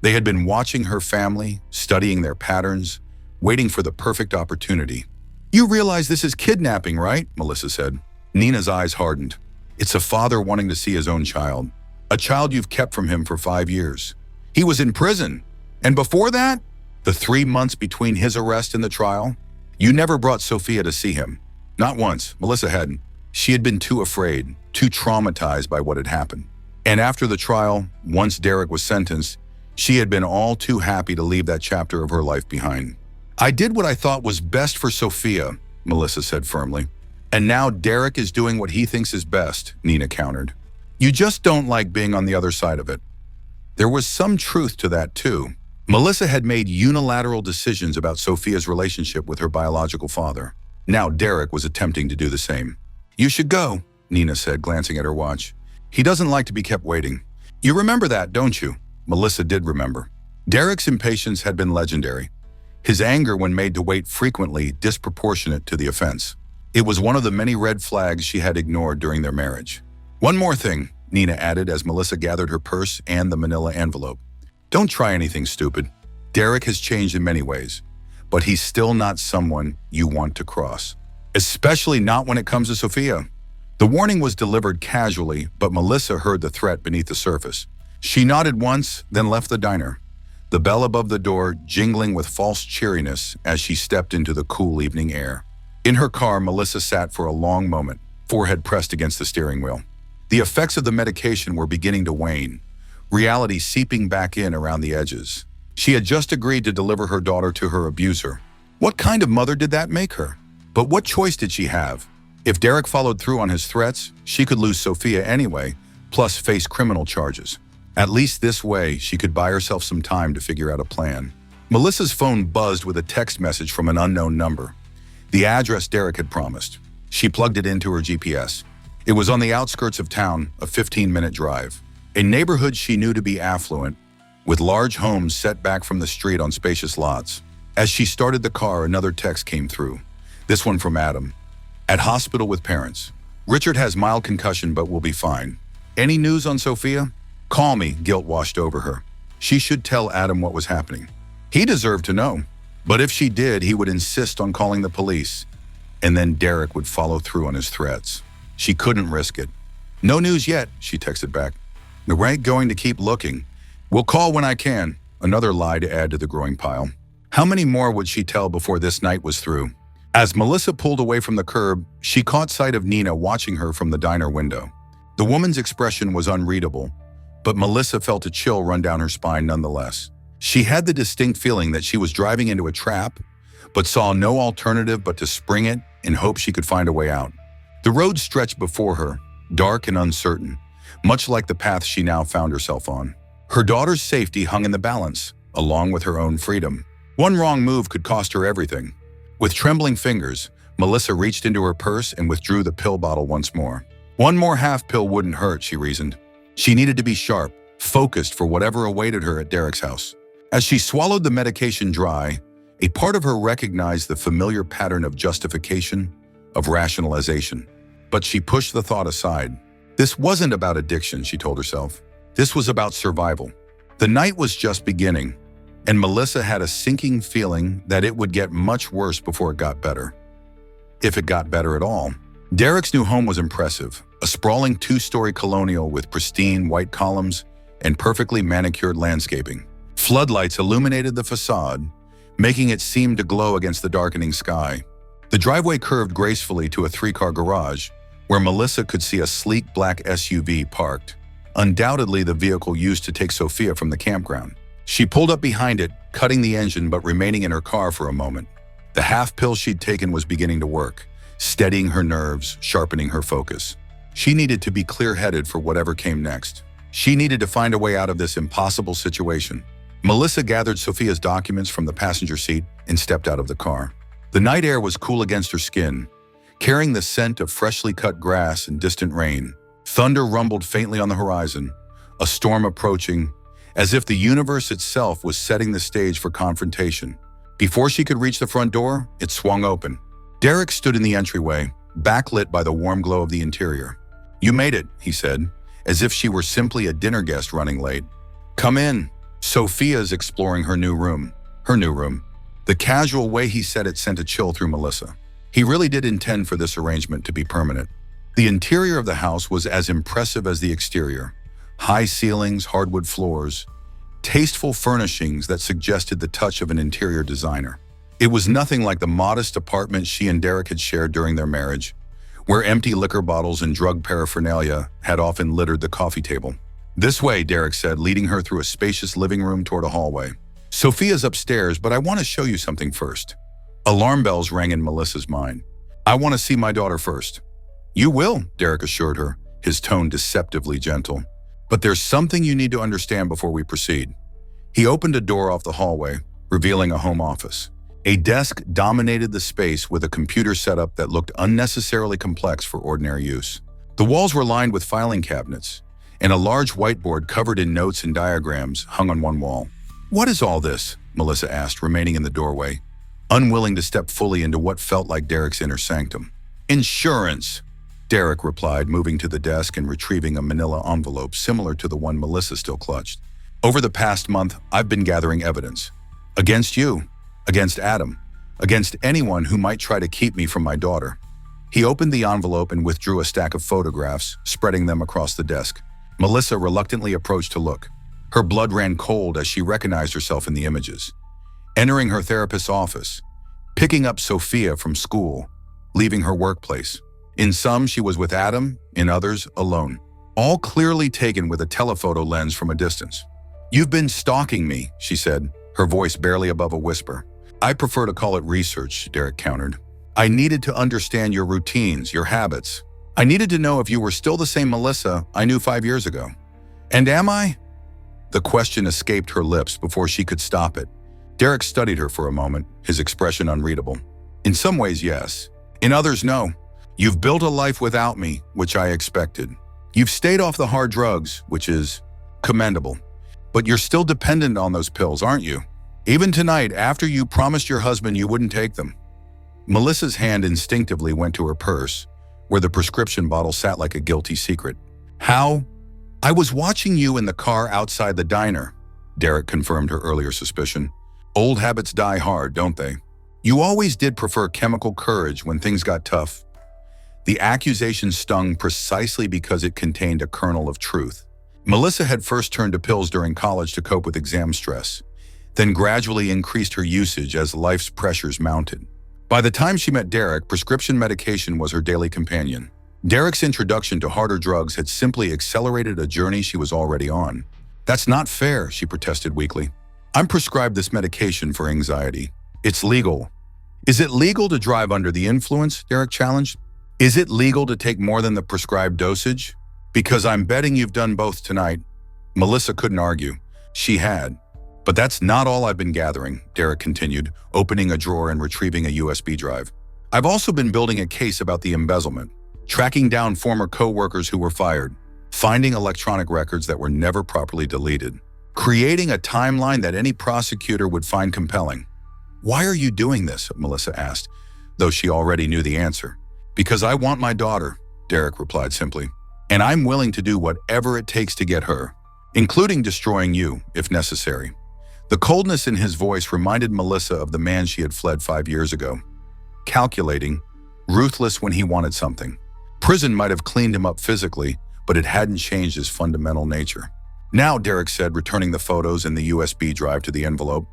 S1: They had been watching her family, studying their patterns, waiting for the perfect opportunity. "You realize this is kidnapping, right?" Melissa said. Nina's eyes hardened. "It's a father wanting to see his own child. A child you've kept from him for 5 years. He was in prison. And before that, the 3 months between his arrest and the trial, You never brought Sofia to see him. Not once. Melissa hadn't. She had been too afraid, too traumatized by what had happened. And after the trial, once Derek was sentenced, she had been all too happy to leave that chapter of her life behind. I did what I thought was best for Sofia, Melissa said firmly. And now Derek is doing what he thinks is best, Nina countered. You just don't like being on the other side of it. There was some truth to that too. Melissa had made unilateral decisions about Sofia's relationship with her biological father. Now Derek was attempting to do the same. You should go, Nina said, glancing at her watch. He doesn't like to be kept waiting. You remember that, don't you? Melissa did remember. Derek's impatience had been legendary. His anger when made to wait frequently disproportionate to the offense. It was one of the many red flags she had ignored during their marriage. One more thing, Nina added as Melissa gathered her purse and the manila envelope. Don't try anything stupid. Derek has changed in many ways, but he's still not someone you want to cross. Especially not when it comes to Sofia. The warning was delivered casually, but Melissa heard the threat beneath the surface. She nodded once, then left the diner, the bell above the door jingling with false cheeriness as she stepped into the cool evening air. In her car, Melissa sat for a long moment, forehead pressed against the steering wheel. The effects of the medication were beginning to wane, reality seeping back in around the edges. She had just agreed to deliver her daughter to her abuser. What kind of mother did that make her? But what choice did she have? If Derek followed through on his threats, she could lose Sofia anyway, plus face criminal charges. At least this way, she could buy herself some time to figure out a plan. Melissa's phone buzzed with a text message from an unknown number. The address Derek had promised. She plugged it into her GPS. It was on the outskirts of town, a 15-minute drive. A neighborhood she knew to be affluent, with large homes set back from the street on spacious lots. As she started the car, another text came through. This one from Adam. At hospital with parents. Richard has mild concussion but will be fine. Any news on Sofia? Call me, guilt washed over her. She should tell Adam what was happening. He deserved to know. But if she did, he would insist on calling the police. And then Derek would follow through on his threats. She couldn't risk it. No news yet, she texted back. We're going to keep looking. We'll call when I can. Another lie to add to the growing pile. How many more would she tell before this night was through? As Melissa pulled away from the curb, she caught sight of Nina watching her from the diner window. The woman's expression was unreadable, but Melissa felt a chill run down her spine nonetheless. She had the distinct feeling that she was driving into a trap, but saw no alternative but to spring it in hope she could find a way out. The road stretched before her, dark and uncertain, much like the path she now found herself on. Her daughter's safety hung in the balance, along with her own freedom. One wrong move could cost her everything. With trembling fingers, Melissa reached into her purse and withdrew the pill bottle once more. One more half pill wouldn't hurt, she reasoned. She needed to be sharp, focused for whatever awaited her at Derek's house. As she swallowed the medication dry, a part of her recognized the familiar pattern of justification, of rationalization. But she pushed the thought aside. This wasn't about addiction, she told herself. This was about survival. The night was just beginning, and Melissa had a sinking feeling that it would get much worse before it got better. If it got better at all. Derek's new home was impressive, a sprawling 2-story colonial with pristine white columns and perfectly manicured landscaping. Floodlights illuminated the facade, making it seem to glow against the darkening sky. The driveway curved gracefully to a 3-car garage, where Melissa could see a sleek black SUV parked, undoubtedly the vehicle used to take Sofia from the campground. She pulled up behind it, cutting the engine but remaining in her car for a moment. The half pill she'd taken was beginning to work, steadying her nerves, sharpening her focus. She needed to be clear-headed for whatever came next. She needed to find a way out of this impossible situation. Melissa gathered Sofia's documents from the passenger seat and stepped out of the car. The night air was cool against her skin, carrying the scent of freshly cut grass and distant rain. Thunder rumbled faintly on the horizon, a storm approaching, as if the universe itself was setting the stage for confrontation. Before she could reach the front door, it swung open. Derek stood in the entryway, backlit by the warm glow of the interior. You made it, he said, as if she were simply a dinner guest running late. Come in. Sofia's exploring her new room. Her new room. The casual way he said it sent a chill through Melissa. He really did intend for this arrangement to be permanent. The interior of the house was as impressive as the exterior. High ceilings, hardwood floors, tasteful furnishings that suggested the touch of an interior designer. It was nothing like the modest apartment she and Derek had shared during their marriage, where empty liquor bottles and drug paraphernalia had often littered the coffee table. "This way," Derek said, leading her through a spacious living room toward a hallway. "Sofia's upstairs, but I want to show you something first." Alarm bells rang in Melissa's mind. "I want to see my daughter first." "You will," Derek assured her, his tone deceptively gentle. "But there's something you need to understand before we proceed." He opened a door off the hallway, revealing a home office. A desk dominated the space with a computer setup that looked unnecessarily complex for ordinary use. The walls were lined with filing cabinets, and a large whiteboard covered in notes and diagrams hung on one wall. "What is all this?" Melissa asked, remaining in the doorway, unwilling to step fully into what felt like Derek's inner sanctum. "Insurance," Derek replied, moving to the desk and retrieving a manila envelope similar to the one Melissa still clutched. "Over the past month, I've been gathering evidence. Against you, against Adam, against anyone who might try to keep me from my daughter." He opened the envelope and withdrew a stack of photographs, spreading them across the desk. Melissa reluctantly approached to look. Her blood ran cold as she recognized herself in the images. Entering her therapist's office, picking up Sofia from school, leaving her workplace. In some, she was with Adam, in others, alone. All clearly taken with a telephoto lens from a distance. "You've been stalking me," she said, her voice barely above a whisper. "I prefer to call it research," Derek countered. "I needed to understand your routines, your habits. I needed to know if you were still the same Melissa I knew 5 years ago." "And am I?" The question escaped her lips before she could stop it. Derek studied her for a moment, his expression unreadable. "In some ways, yes. In others, no. You've built a life without me, which I expected. You've stayed off the hard drugs, which is commendable. But you're still dependent on those pills, aren't you? Even tonight, after you promised your husband you wouldn't take them." Melissa's hand instinctively went to her purse, where the prescription bottle sat like a guilty secret. "How?" "I was watching you in the car outside the diner," Derek confirmed her earlier suspicion. "Old habits die hard, don't they? You always did prefer chemical courage when things got tough." The accusation stung precisely because it contained a kernel of truth. Melissa had first turned to pills during college to cope with exam stress, then gradually increased her usage as life's pressures mounted. By the time she met Derek, prescription medication was her daily companion. Derek's introduction to harder drugs had simply accelerated a journey she was already on. "That's not fair," she protested weakly. "I'm prescribed this medication for anxiety. It's legal." "Is it legal to drive under the influence?" Derek challenged. "Is it legal to take more than the prescribed dosage? Because I'm betting you've done both tonight." Melissa couldn't argue. She had. "But that's not all I've been gathering," Derek continued, opening a drawer and retrieving a USB drive. "I've also been building a case about the embezzlement, tracking down former co-workers who were fired, finding electronic records that were never properly deleted, creating a timeline that any prosecutor would find compelling." "Why are you doing this?" Melissa asked, though she already knew the answer. "Because I want my daughter," Derek replied simply. "And I'm willing to do whatever it takes to get her, including destroying you, if necessary." The coldness in his voice reminded Melissa of the man she had fled 5 years ago. Calculating, ruthless when he wanted something. Prison might have cleaned him up physically, but it hadn't changed his fundamental nature. "Now," Derek said, returning the photos and the USB drive to the envelope,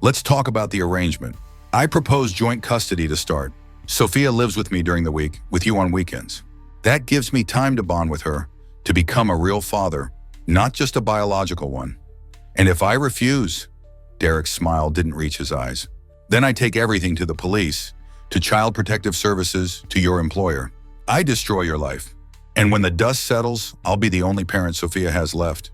S1: "let's talk about the arrangement. I propose joint custody to start. Sofia lives with me during the week, with you on weekends. That gives me time to bond with her, to become a real father, not just a biological one. And if I refuse," Derek's smile didn't reach his eyes, "then I take everything to the police, to Child Protective Services, to your employer. I destroy your life. And when the dust settles, I'll be the only parent Sofia has left."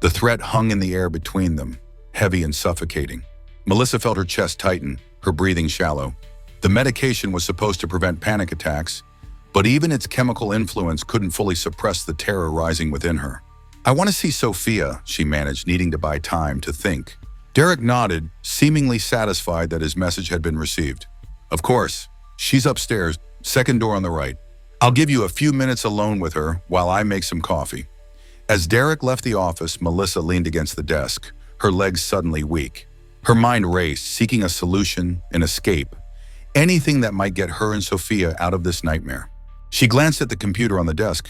S1: The threat hung in the air between them, heavy and suffocating. Melissa felt her chest tighten, her breathing shallow. The medication was supposed to prevent panic attacks, but even its chemical influence couldn't fully suppress the terror rising within her. "I want to see Sofia," she managed, needing to buy time to think. Derek nodded, seemingly satisfied that his message had been received. "Of course. She's upstairs, second door on the right. I'll give you a few minutes alone with her while I make some coffee." As Derek left the office, Melissa leaned against the desk, her legs suddenly weak. Her mind raced, seeking a solution, an escape, anything that might get her and Sofia out of this nightmare. She glanced at the computer on the desk,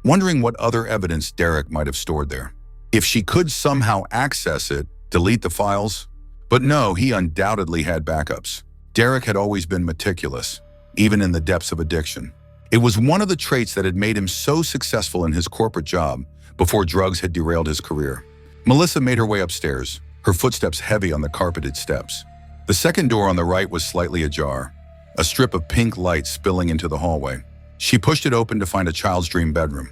S1: wondering what other evidence Derek might have stored there. If she could somehow access it, delete the files, But no, he undoubtedly had backups. Derek had always been meticulous, even in the depths of addiction. It was one of the traits that had made him so successful in his corporate job before drugs had derailed his career. Melissa made her way upstairs, her footsteps heavy on the carpeted steps. The second door on the right was slightly ajar, a strip of pink light spilling into the hallway. She pushed it open to find a child's dream bedroom.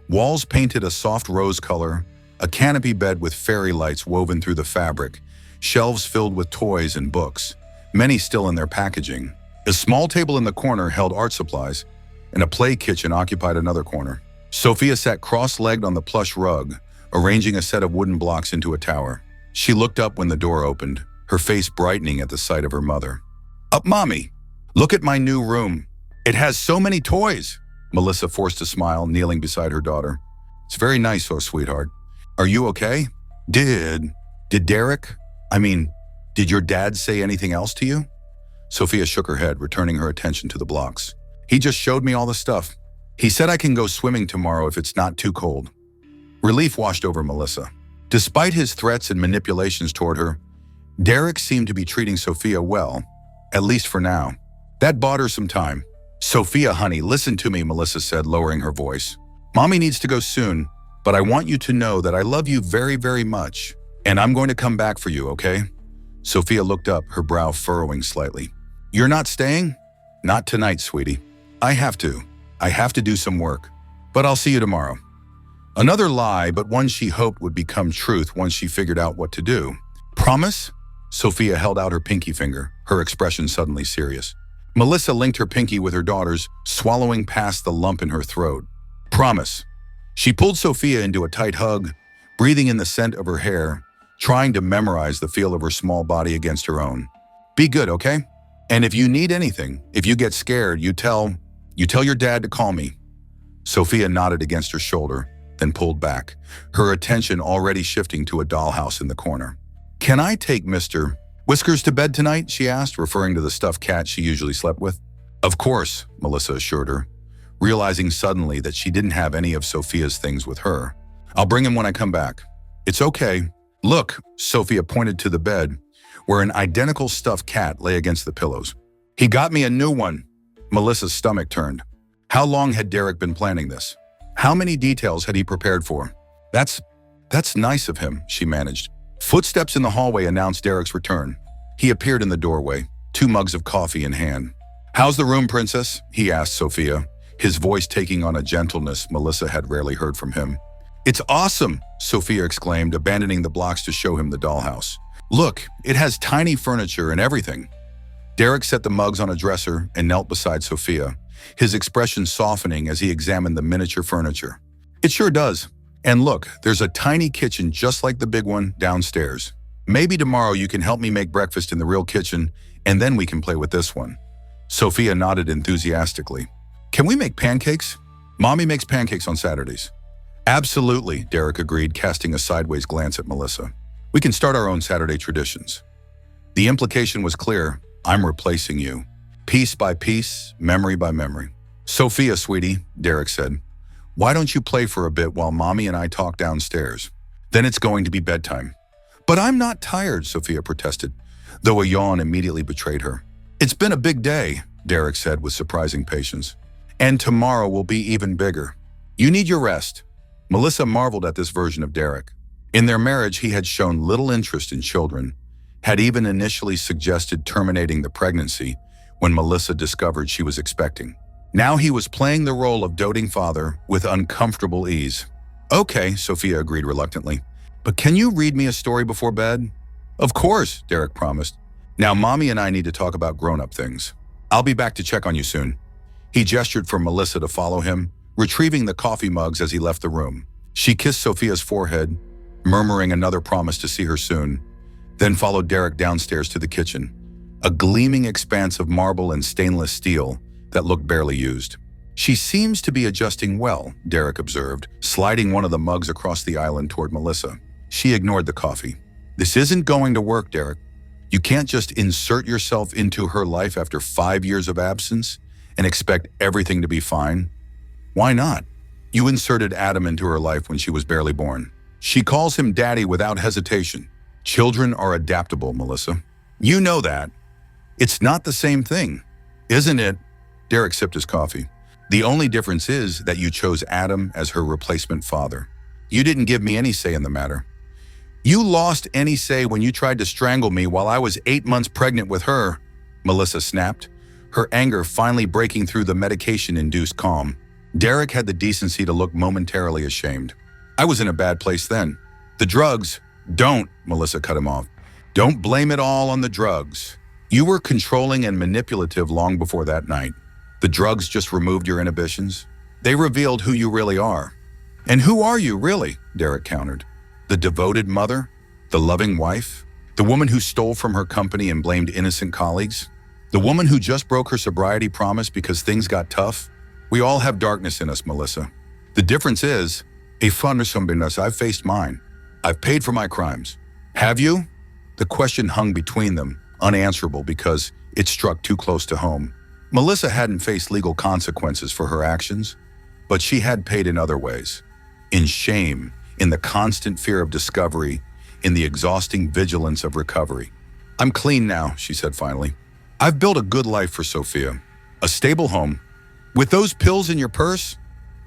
S1: Walls painted a soft rose color, a canopy bed with fairy lights woven through the fabric, shelves filled with toys and books, many still in their packaging. A small table in the corner held art supplies, and a play kitchen occupied another corner. Sofia sat cross-legged on the plush rug, arranging a set of wooden blocks into a tower. She looked up when the door opened, her face brightening at the sight of her mother. "Up, Mommy! Look at my new room. It has so many toys!" Melissa forced a smile, kneeling beside her daughter. "It's very nice, oh sweetheart. Are you okay? Did Derek? Did your dad say anything else to you?" Sofia shook her head, returning her attention to the blocks. "He just showed me all the stuff. He said I can go swimming tomorrow if it's not too cold." Relief washed over Melissa. Despite his threats and manipulations toward her, Derek seemed to be treating Sofia well, at least for now. That bought her some time. "Sofia, honey, listen to me," Melissa said, lowering her voice. "Mommy needs to go soon, but I want you to know that I love you very, very much, and I'm going to come back for you, okay?" Sofia looked up, her brow furrowing slightly. "You're not staying?" "Not tonight, sweetie. I have to do some work, but I'll see you tomorrow." Another lie, but one she hoped would become truth once she figured out what to do. "Promise?" Sofia held out her pinky finger, her expression suddenly serious. Melissa linked her pinky with her daughter's, swallowing past the lump in her throat. "Promise." She pulled Sofia into a tight hug, breathing in the scent of her hair, trying to memorize the feel of her small body against her own. "Be good, okay? And if you need anything, if you get scared, you tell your dad to call me." Sofia nodded against her shoulder, then pulled back, her attention already shifting to a dollhouse in the corner. "Can I take Mr. Whiskers to bed tonight?" she asked, referring to the stuffed cat she usually slept with. "Of course," Melissa assured her, realizing suddenly that she didn't have any of Sofia's things with her. "I'll bring him when I come back." "It's okay. Look," Sofia pointed to the bed, where an identical stuffed cat lay against the pillows. "He got me a new one." Melissa's stomach turned. How long had Derek been planning this? How many details had he prepared for? That's nice of him," she managed. Footsteps in the hallway announced Derek's return. He appeared in the doorway, 2 mugs of coffee in hand. "How's the room, princess?" he asked Sofia, his voice taking on a gentleness Melissa had rarely heard from him. "It's awesome!" Sofia exclaimed, abandoning the blocks to show him the dollhouse. "Look, it has tiny furniture and everything." Derek set the mugs on a dresser and knelt beside Sofia, his expression softening as he examined the miniature furniture. "It sure does. And look, there's a tiny kitchen just like the big one downstairs. Maybe tomorrow you can help me make breakfast in the real kitchen, and then we can play with this one." Sofia nodded enthusiastically. "Can we make pancakes? Mommy makes pancakes on Saturdays." "Absolutely," Derek agreed, casting a sideways glance at Melissa. "We can start our own Saturday traditions." The implication was clear. I'm replacing you. Piece by piece, memory by memory. "Sofia, sweetie," Derek said, "why don't you play for a bit while Mommy and I talk downstairs? Then it's going to be bedtime." "But I'm not tired," Sofia protested, though a yawn immediately betrayed her. "It's been a big day," Derek said with surprising patience. "And tomorrow will be even bigger. You need your rest." Melissa marveled at this version of Derek. In their marriage, he had shown little interest in children, had even initially suggested terminating the pregnancy when Melissa discovered she was expecting. Now he was playing the role of doting father with uncomfortable ease. "Okay," Sofia agreed reluctantly, "but can you read me a story before bed?" "Of course," Derek promised. "Now Mommy and I need to talk about grown-up things. I'll be back to check on you soon." He gestured for Melissa to follow him, retrieving the coffee mugs as he left the room. She kissed Sofia's forehead, murmuring another promise to see her soon, then followed Derek downstairs to the kitchen, a gleaming expanse of marble and stainless steel that looked barely used. "She seems to be adjusting well," Derek observed, sliding one of the mugs across the island toward Melissa. She ignored the coffee. "This isn't going to work, Derek. You can't just insert yourself into her life after 5 years of absence and expect everything to be fine. Why not? You inserted Adam into her life when she was barely born. She calls him daddy without hesitation. Children are adaptable, Melissa. You know that. It's not the same thing, isn't it? Derek sipped his coffee. The only difference is that you chose Adam as her replacement father. You didn't give me any say in the matter. You lost any say when you tried to strangle me while I was 8 months pregnant with her, Melissa snapped, her anger finally breaking through the medication-induced calm. Derek had the decency to look momentarily ashamed. I was in a bad place then. The drugs. Don't, Melissa cut him off. Don't blame it all on the drugs. You were controlling and manipulative long before that night. The drugs just removed your inhibitions. They revealed who you really are. And who are you, really? Derek countered. The devoted mother? The loving wife? The woman who stole from her company and blamed innocent colleagues? The woman who just broke her sobriety promise because things got tough? We all have darkness in us, Melissa. The difference is, I've faced mine. I've paid for my crimes. Have you? The question hung between them, unanswerable because it struck too close to home. Melissa hadn't faced legal consequences for her actions, but she had paid in other ways. In shame, in the constant fear of discovery, in the exhausting vigilance of recovery. I'm clean now, she said finally. I've built a good life for Sofia. A stable home. With those pills in your purse?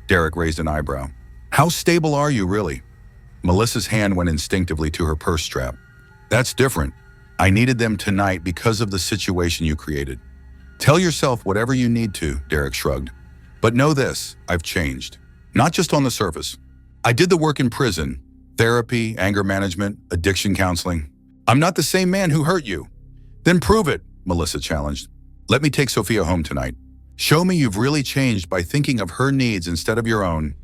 S1: Derek raised an eyebrow. How stable are you, really? Melissa's hand went instinctively to her purse strap. That's different. I needed them tonight because of the situation you created. Tell yourself whatever you need to, Derek shrugged. But know this, I've changed. Not just on the surface. I did the work in prison. Therapy, anger management, addiction counseling. I'm not the same man who hurt you. Then prove it, Melissa challenged. Let me take Sofia home tonight. Show me you've really changed by thinking of her needs instead of your own.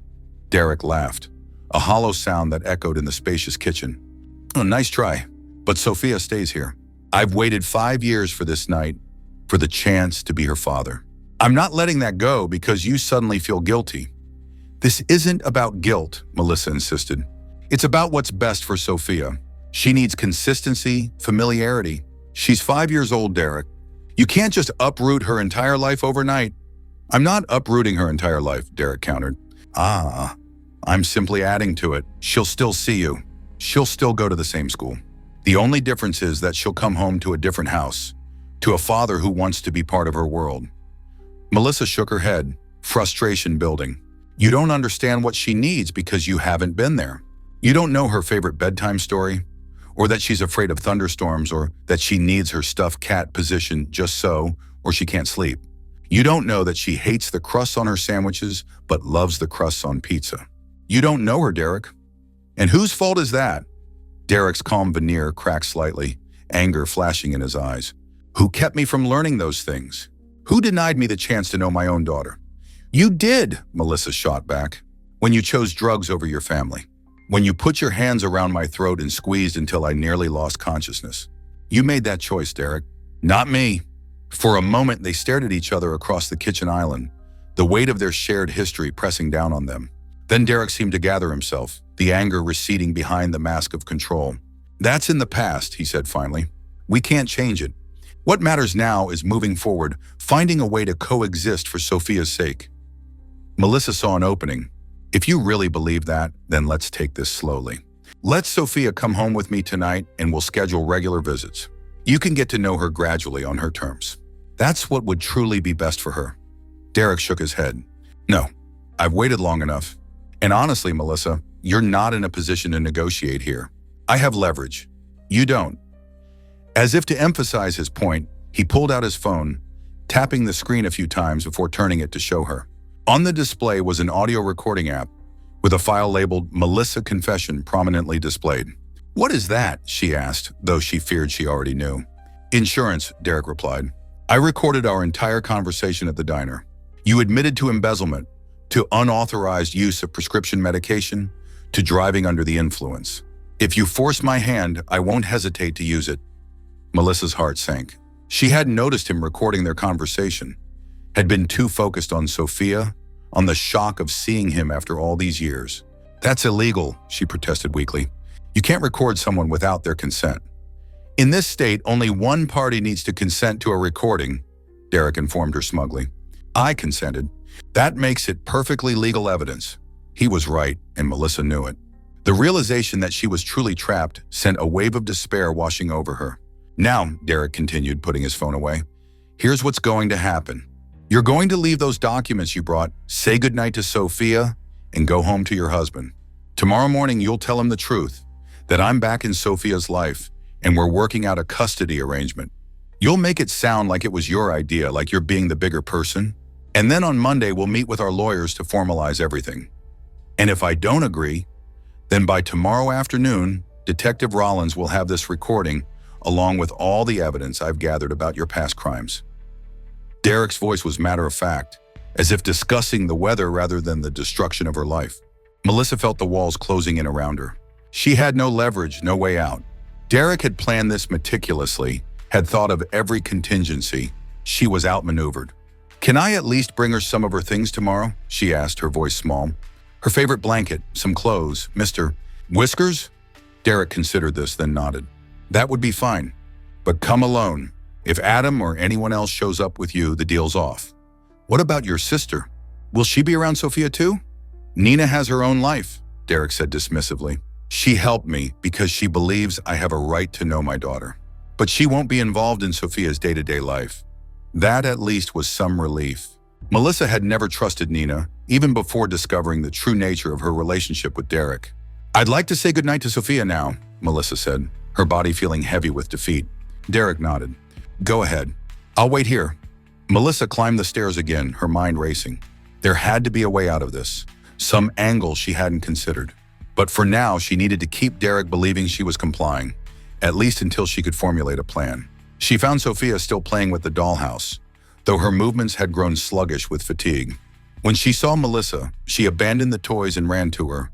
S1: Derek laughed, a hollow sound that echoed in the spacious kitchen. Oh, nice try, but Sofia stays here. I've waited 5 years for this night, for the chance to be her father. I'm not letting that go because you suddenly feel guilty. This isn't about guilt, Melissa insisted. It's about what's best for Sofia. She needs consistency, familiarity. She's 5 years old, Derek. You can't just uproot her entire life overnight. I'm not uprooting her entire life, Derek countered. I'm simply adding to it. She'll still see you. She'll still go to the same school. The only difference is that she'll come home to a different house, to a father who wants to be part of her world. Melissa shook her head, frustration building. You don't understand what she needs because you haven't been there. You don't know her favorite bedtime story, or that she's afraid of thunderstorms, or that she needs her stuffed cat positioned just so, or she can't sleep. You don't know that she hates the crusts on her sandwiches, but loves the crusts on pizza. You don't know her, Derek. And whose fault is that? Derek's calm veneer cracked slightly, anger flashing in his eyes. Who kept me from learning those things? Who denied me the chance to know my own daughter? You did, Melissa shot back, when you chose drugs over your family. When you put your hands around my throat and squeezed until I nearly lost consciousness. You made that choice, Derek. Not me. For a moment, they stared at each other across the kitchen island, the weight of their shared history pressing down on them. Then Derek seemed to gather himself, the anger receding behind the mask of control. That's in the past, he said finally. We can't change it. What matters now is moving forward, finding a way to coexist for Sofia's sake. Melissa saw an opening. If you really believe that, then let's take this slowly. Let Sofia come home with me tonight and we'll schedule regular visits. You can get to know her gradually on her terms. That's what would truly be best for her. Derek shook his head. No, I've waited long enough. And honestly, Melissa, you're not in a position to negotiate here. I have leverage. You don't. As if to emphasize his point, he pulled out his phone, tapping the screen a few times before turning it to show her. On the display was an audio recording app with a file labeled Melissa Confession prominently displayed. What is that? She asked, though she feared she already knew. Insurance, Derek replied. I recorded our entire conversation at the diner. You admitted to embezzlement, to unauthorized use of prescription medication, to driving under the influence. If you force my hand, I won't hesitate to use it. Melissa's heart sank. She hadn't noticed him recording their conversation, had been too focused on Sofia, on the shock of seeing him after all these years. That's illegal, she protested weakly. You can't record someone without their consent. In this state, only one party needs to consent to a recording, Derek informed her smugly. I consented. That makes it perfectly legal evidence. He was right, and Melissa knew it. The realization that she was truly trapped sent a wave of despair washing over her. Now, Derek continued, putting his phone away, here's what's going to happen. You're going to leave those documents you brought, say goodnight to Sofia, and go home to your husband. Tomorrow morning, you'll tell him the truth, that I'm back in Sofia's life, and we're working out a custody arrangement. You'll make it sound like it was your idea, like you're being the bigger person. And then on Monday, we'll meet with our lawyers to formalize everything. And if I don't agree, then by tomorrow afternoon, Detective Rollins will have this recording along with all the evidence I've gathered about your past crimes. Derek's voice was matter-of-fact, as if discussing the weather rather than the destruction of her life. Melissa felt the walls closing in around her. She had no leverage, no way out. Derek had planned this meticulously, had thought of every contingency. She was outmaneuvered. Can I at least bring her some of her things tomorrow? She asked, her voice small. Her favorite blanket, some clothes, Mr. Whiskers? Derek considered this, then nodded. That would be fine, but come alone. If Adam or anyone else shows up with you, the deal's off. What about your sister? Will she be around Sofia too? Nina has her own life, Derek said dismissively. She helped me because she believes I have a right to know my daughter. But she won't be involved in Sofia's day-to-day life. That at least was some relief. Melissa had never trusted Nina, even before discovering the true nature of her relationship with Derek. I'd like to say goodnight to Sofia now, Melissa said, her body feeling heavy with defeat. Derek nodded. Go ahead. I'll wait here. Melissa climbed the stairs again, her mind racing. There had to be a way out of this, some angle she hadn't considered. But for now, she needed to keep Derek believing she was complying, at least until she could formulate a plan. She found Sofia still playing with the dollhouse, though her movements had grown sluggish with fatigue. When she saw Melissa, she abandoned the toys and ran to her,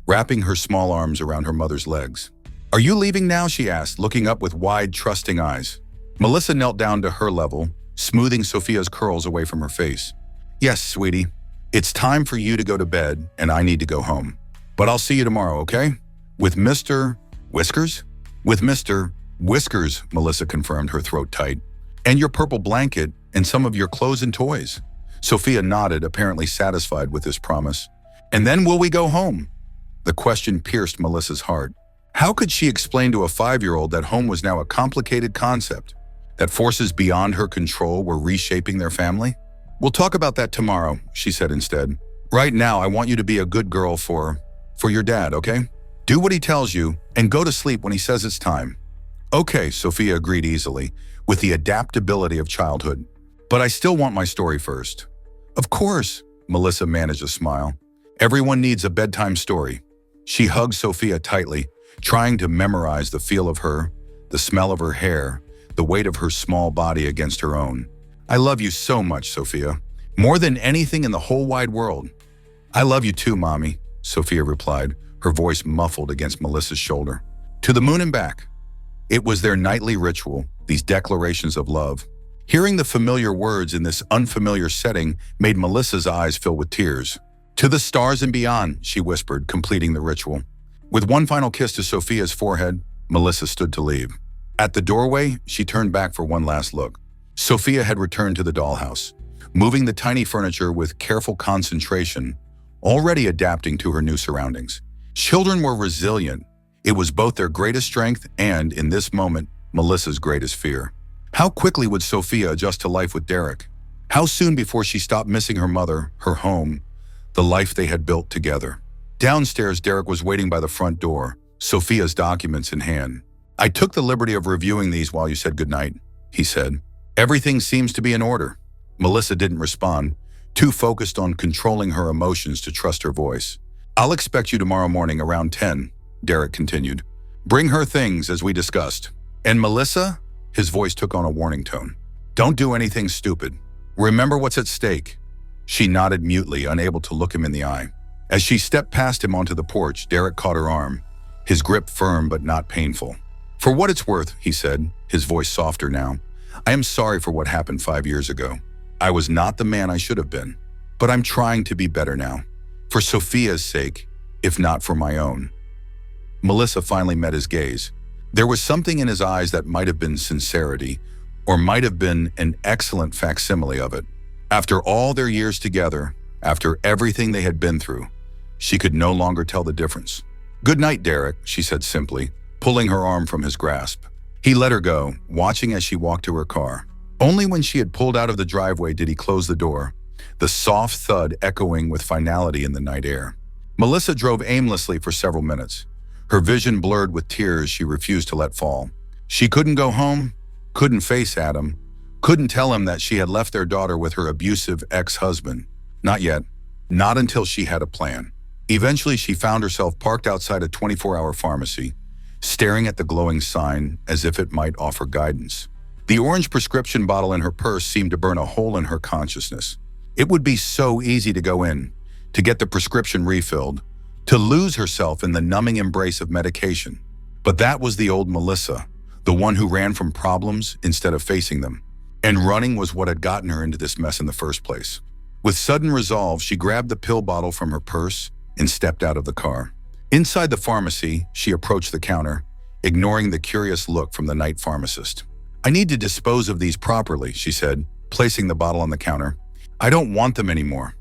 S1: wrapping her small arms around her mother's legs. Are you leaving now? She asked, looking up with wide, trusting eyes. Melissa knelt down to her level, smoothing Sofia's curls away from her face. Yes, sweetie. It's time for you to go to bed, and I need to go home. But I'll see you tomorrow, okay? With Mr. Whiskers? With Mr. Whiskers, Melissa confirmed, her throat tight. And your purple blanket and some of your clothes and toys. Sofia nodded, apparently satisfied with this promise. And then will we go home? The question pierced Melissa's heart. How could she explain to a 5-year-old that home was now a complicated concept, that forces beyond her control were reshaping their family? We'll talk about that tomorrow, she said instead. Right now, I want you to be a good girl for your dad, okay? Do what he tells you and go to sleep when he says it's time. Okay, Sofia agreed easily, with the adaptability of childhood. But I still want my story first. Of course, Melissa managed a smile. Everyone needs a bedtime story. She hugged Sofia tightly, trying to memorize the feel of her, the smell of her hair, the weight of her small body against her own. I love you so much, Sofia. More than anything in the whole wide world. I love you too, Mommy, Sofia replied, her voice muffled against Melissa's shoulder. To the moon and back. It was their nightly ritual, these declarations of love. Hearing the familiar words in this unfamiliar setting made Melissa's eyes fill with tears. To the stars and beyond, she whispered, completing the ritual. With one final kiss to Sofia's forehead, Melissa stood to leave. At the doorway, she turned back for one last look. Sofia had returned to the dollhouse, moving the tiny furniture with careful concentration, already adapting to her new surroundings. Children were resilient. It was both their greatest strength and, in this moment, Melissa's greatest fear. How quickly would Sofia adjust to life with Derek? How soon before she stopped missing her mother, her home, the life they had built together? Downstairs, Derek was waiting by the front door, Sofia's documents in hand. I took the liberty of reviewing these while you said goodnight, he said. Everything seems to be in order. Melissa didn't respond, too focused on controlling her emotions to trust her voice. I'll expect you tomorrow morning around 10, Derek continued. Bring her things as we discussed. And Melissa? His voice took on a warning tone. Don't do anything stupid. Remember what's at stake. She nodded mutely, unable to look him in the eye. As she stepped past him onto the porch, Derek caught her arm, his grip firm but not painful. For what it's worth, he said, his voice softer now, I am sorry for what happened 5 years ago. I was not the man I should have been, but I'm trying to be better now. For Sofia's sake, if not for my own. Melissa finally met his gaze. There was something in his eyes that might have been sincerity, or might have been an excellent facsimile of it. After all their years together, after everything they had been through, she could no longer tell the difference. "Good night, Derek," she said simply, pulling her arm from his grasp. He let her go, watching as she walked to her car. Only when she had pulled out of the driveway did he close the door, the soft thud echoing with finality in the night air. Melissa drove aimlessly for several minutes, her vision blurred with tears she refused to let fall. She couldn't go home, couldn't face Adam, couldn't tell him that she had left their daughter with her abusive ex-husband. Not yet. Not until she had a plan. Eventually, she found herself parked outside a 24-hour pharmacy, staring at the glowing sign as if it might offer guidance. The orange prescription bottle in her purse seemed to burn a hole in her consciousness. It would be so easy to go in, to get the prescription refilled, to lose herself in the numbing embrace of medication. But that was the old Melissa, the one who ran from problems instead of facing them. And running was what had gotten her into this mess in the first place. With sudden resolve, she grabbed the pill bottle from her purse and stepped out of the car. Inside the pharmacy, she approached the counter, ignoring the curious look from the night pharmacist. "I need to dispose of these properly," she said, placing the bottle on the counter. "I don't want them anymore."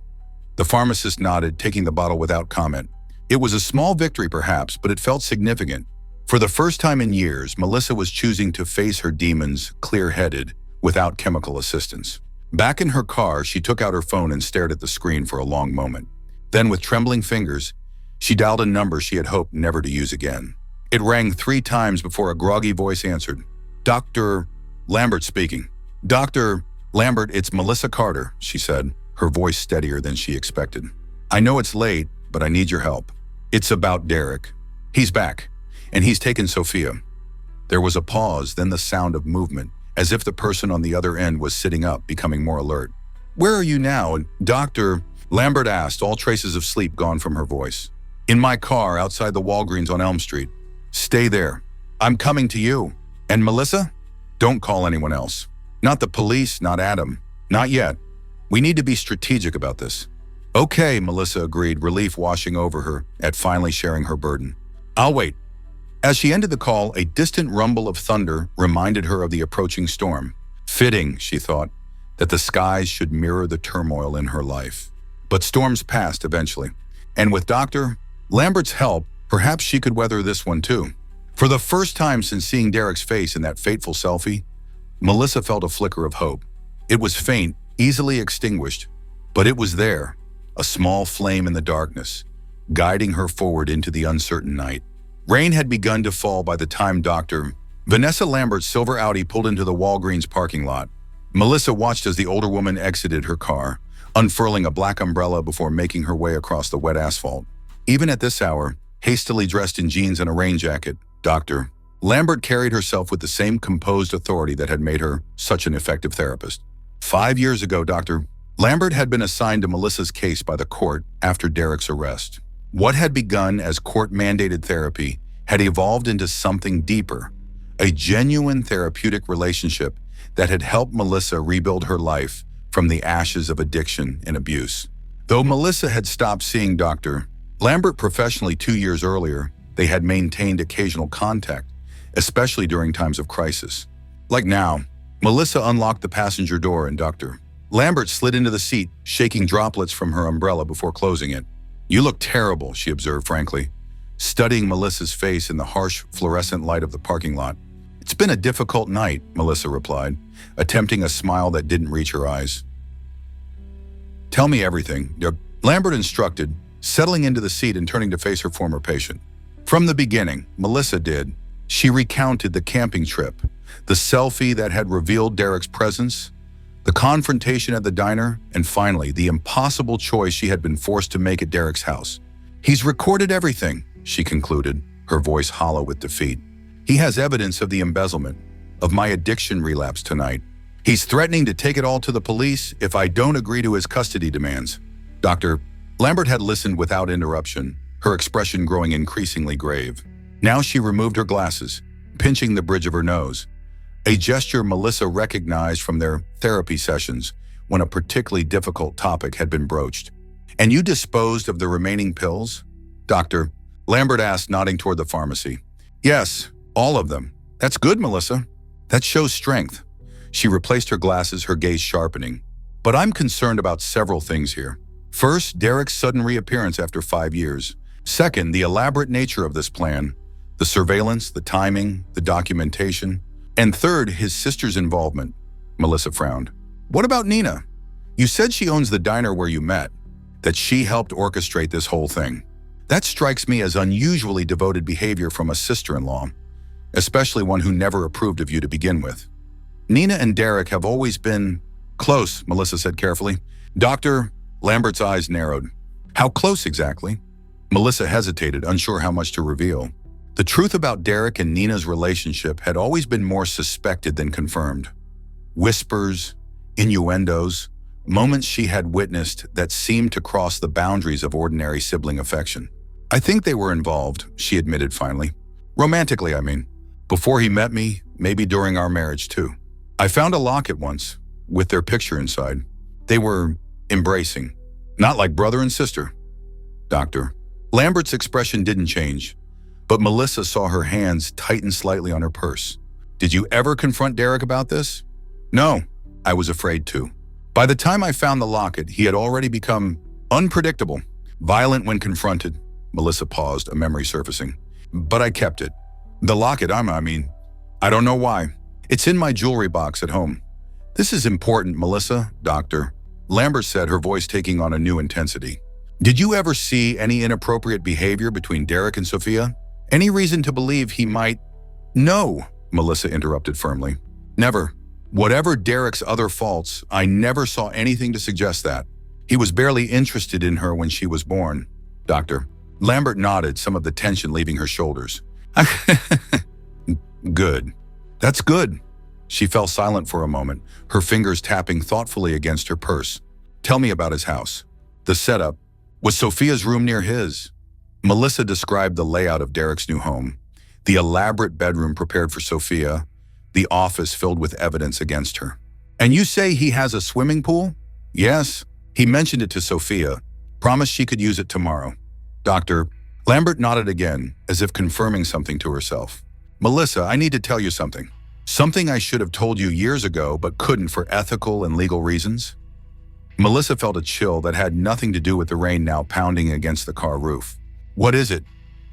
S1: The pharmacist nodded, taking the bottle without comment. It was a small victory perhaps, but it felt significant. For the first time in years, Melissa was choosing to face her demons clear-headed, without chemical assistance. Back in her car, she took out her phone and stared at the screen for a long moment. Then, with trembling fingers, she dialed a number she had hoped never to use again. It rang 3 times before a groggy voice answered. "Dr. Lambert speaking." "Dr. Lambert, it's Melissa Carter," she said, her voice steadier than she expected. "I know it's late, but I need your help. It's about Derek. He's back, and he's taken Sofia." There was a pause, then the sound of movement, as if the person on the other end was sitting up, becoming more alert. "Where are you now, Dr. Lambert asked, all traces of sleep gone from her voice. "In my car outside the Walgreens on Elm Street." "Stay there. I'm coming to you." "And Melissa?" "Don't call anyone else. Not the police, not Adam. Not yet. We need to be strategic about this." "Okay," Melissa agreed, relief washing over her at finally sharing her burden. "I'll wait." As she ended the call, a distant rumble of thunder reminded her of the approaching storm. Fitting, she thought, that the skies should mirror the turmoil in her life. But storms passed eventually, and with Dr. Lambert's help, perhaps she could weather this one too. For the first time since seeing Derek's face in that fateful selfie, Melissa felt a flicker of hope. It was faint, easily extinguished, but it was there, a small flame in the darkness, guiding her forward into the uncertain night. Rain had begun to fall by the time Dr. Vanessa Lambert's silver Audi pulled into the Walgreens parking lot. Melissa watched as the older woman exited her car, unfurling a black umbrella before making her way across the wet asphalt. Even at this hour, hastily dressed in jeans and a rain jacket, Dr. Lambert carried herself with the same composed authority that had made her such an effective therapist. 5 years ago, Dr. Lambert had been assigned to Melissa's case by the court after Derek's arrest. What had begun as court-mandated therapy had evolved into something deeper, a genuine therapeutic relationship that had helped Melissa rebuild her life from the ashes of addiction and abuse. Though Melissa had stopped seeing Dr. Lambert professionally 2 years earlier, they had maintained occasional contact, especially during times of crisis. Like now, Melissa unlocked the passenger door and Dr. Lambert slid into the seat, shaking droplets from her umbrella before closing it. "You look terrible," she observed frankly, studying Melissa's face in the harsh fluorescent light of the parking lot. "It's been a difficult night," Melissa replied, attempting a smile that didn't reach her eyes. "Tell me everything," Lambert instructed, settling into the seat and turning to face her former patient. From the beginning, Melissa did. She recounted the camping trip, the selfie that had revealed Derek's presence, the confrontation at the diner, and finally, the impossible choice she had been forced to make at Derek's house. "He's recorded everything," she concluded, her voice hollow with defeat. "He has evidence of the embezzlement, of my addiction relapse tonight. He's threatening to take it all to the police if I don't agree to his custody demands." Dr. Lambert had listened without interruption, her expression growing increasingly grave. Now she removed her glasses, pinching the bridge of her nose, a gesture Melissa recognized from their therapy sessions when a particularly difficult topic had been broached. "And you disposed of the remaining pills?" Dr. Lambert asked, nodding toward the pharmacy. "Yes, all of them." "That's good, Melissa. That shows strength." She replaced her glasses, her gaze sharpening. "But I'm concerned about several things here. First, Derek's sudden reappearance after 5 years. Second, the elaborate nature of this plan, the surveillance, the timing, the documentation. And third, his sister's involvement. Melissa frowned. What about Nina? You said she owns the diner where you met, that she helped orchestrate this whole thing. That strikes me as unusually devoted behavior from a sister-in-law, especially one who never approved of you to begin with. Nina and Derek have always been close, Melissa said carefully. Dr. Lambert's eyes narrowed. How close exactly? Melissa hesitated, unsure how much to reveal. The truth about Derek and Nina's relationship had always been more suspected than confirmed. Whispers, innuendos, moments she had witnessed that seemed to cross the boundaries of ordinary sibling affection. I think they were involved, she admitted finally. Romantically, I mean. Before he met me, maybe during our marriage too. I found a locket once, with their picture inside. They were embracing. Not like brother and sister. Doctor. Lambert's expression didn't change, but Melissa saw her hands tighten slightly on her purse. Did you ever confront Derek about this? No, I was afraid to. By the time I found the locket, he had already become unpredictable, violent when confronted. Melissa paused, a memory surfacing. But I kept it. The locket, I don't know why. It's in my jewelry box at home. This is important, Melissa, Doctor. Lambert said, her voice taking on a new intensity. Did you ever see any inappropriate behavior between Derek and Sofia? Any reason to believe he might? No, Melissa interrupted firmly. Never. Whatever Derek's other faults, I never saw anything to suggest that. He was barely interested in her when she was born. Doctor. Lambert nodded, some of the tension leaving her shoulders. Good. That's good. She fell silent for a moment, her fingers tapping thoughtfully against her purse. Tell me about his house. The setup. Was Sofia's room near his? Melissa described the layout of Derek's new home. The elaborate bedroom prepared for Sofia, the office filled with evidence against her. And you say he has a swimming pool? Yes. He mentioned it to Sofia, promised she could use it tomorrow. Doctor. Lambert nodded again, as if confirming something to herself. Melissa, I need to tell you something. Something I should have told you years ago, but couldn't for ethical and legal reasons. Melissa felt a chill that had nothing to do with the rain now pounding against the car roof. What is it?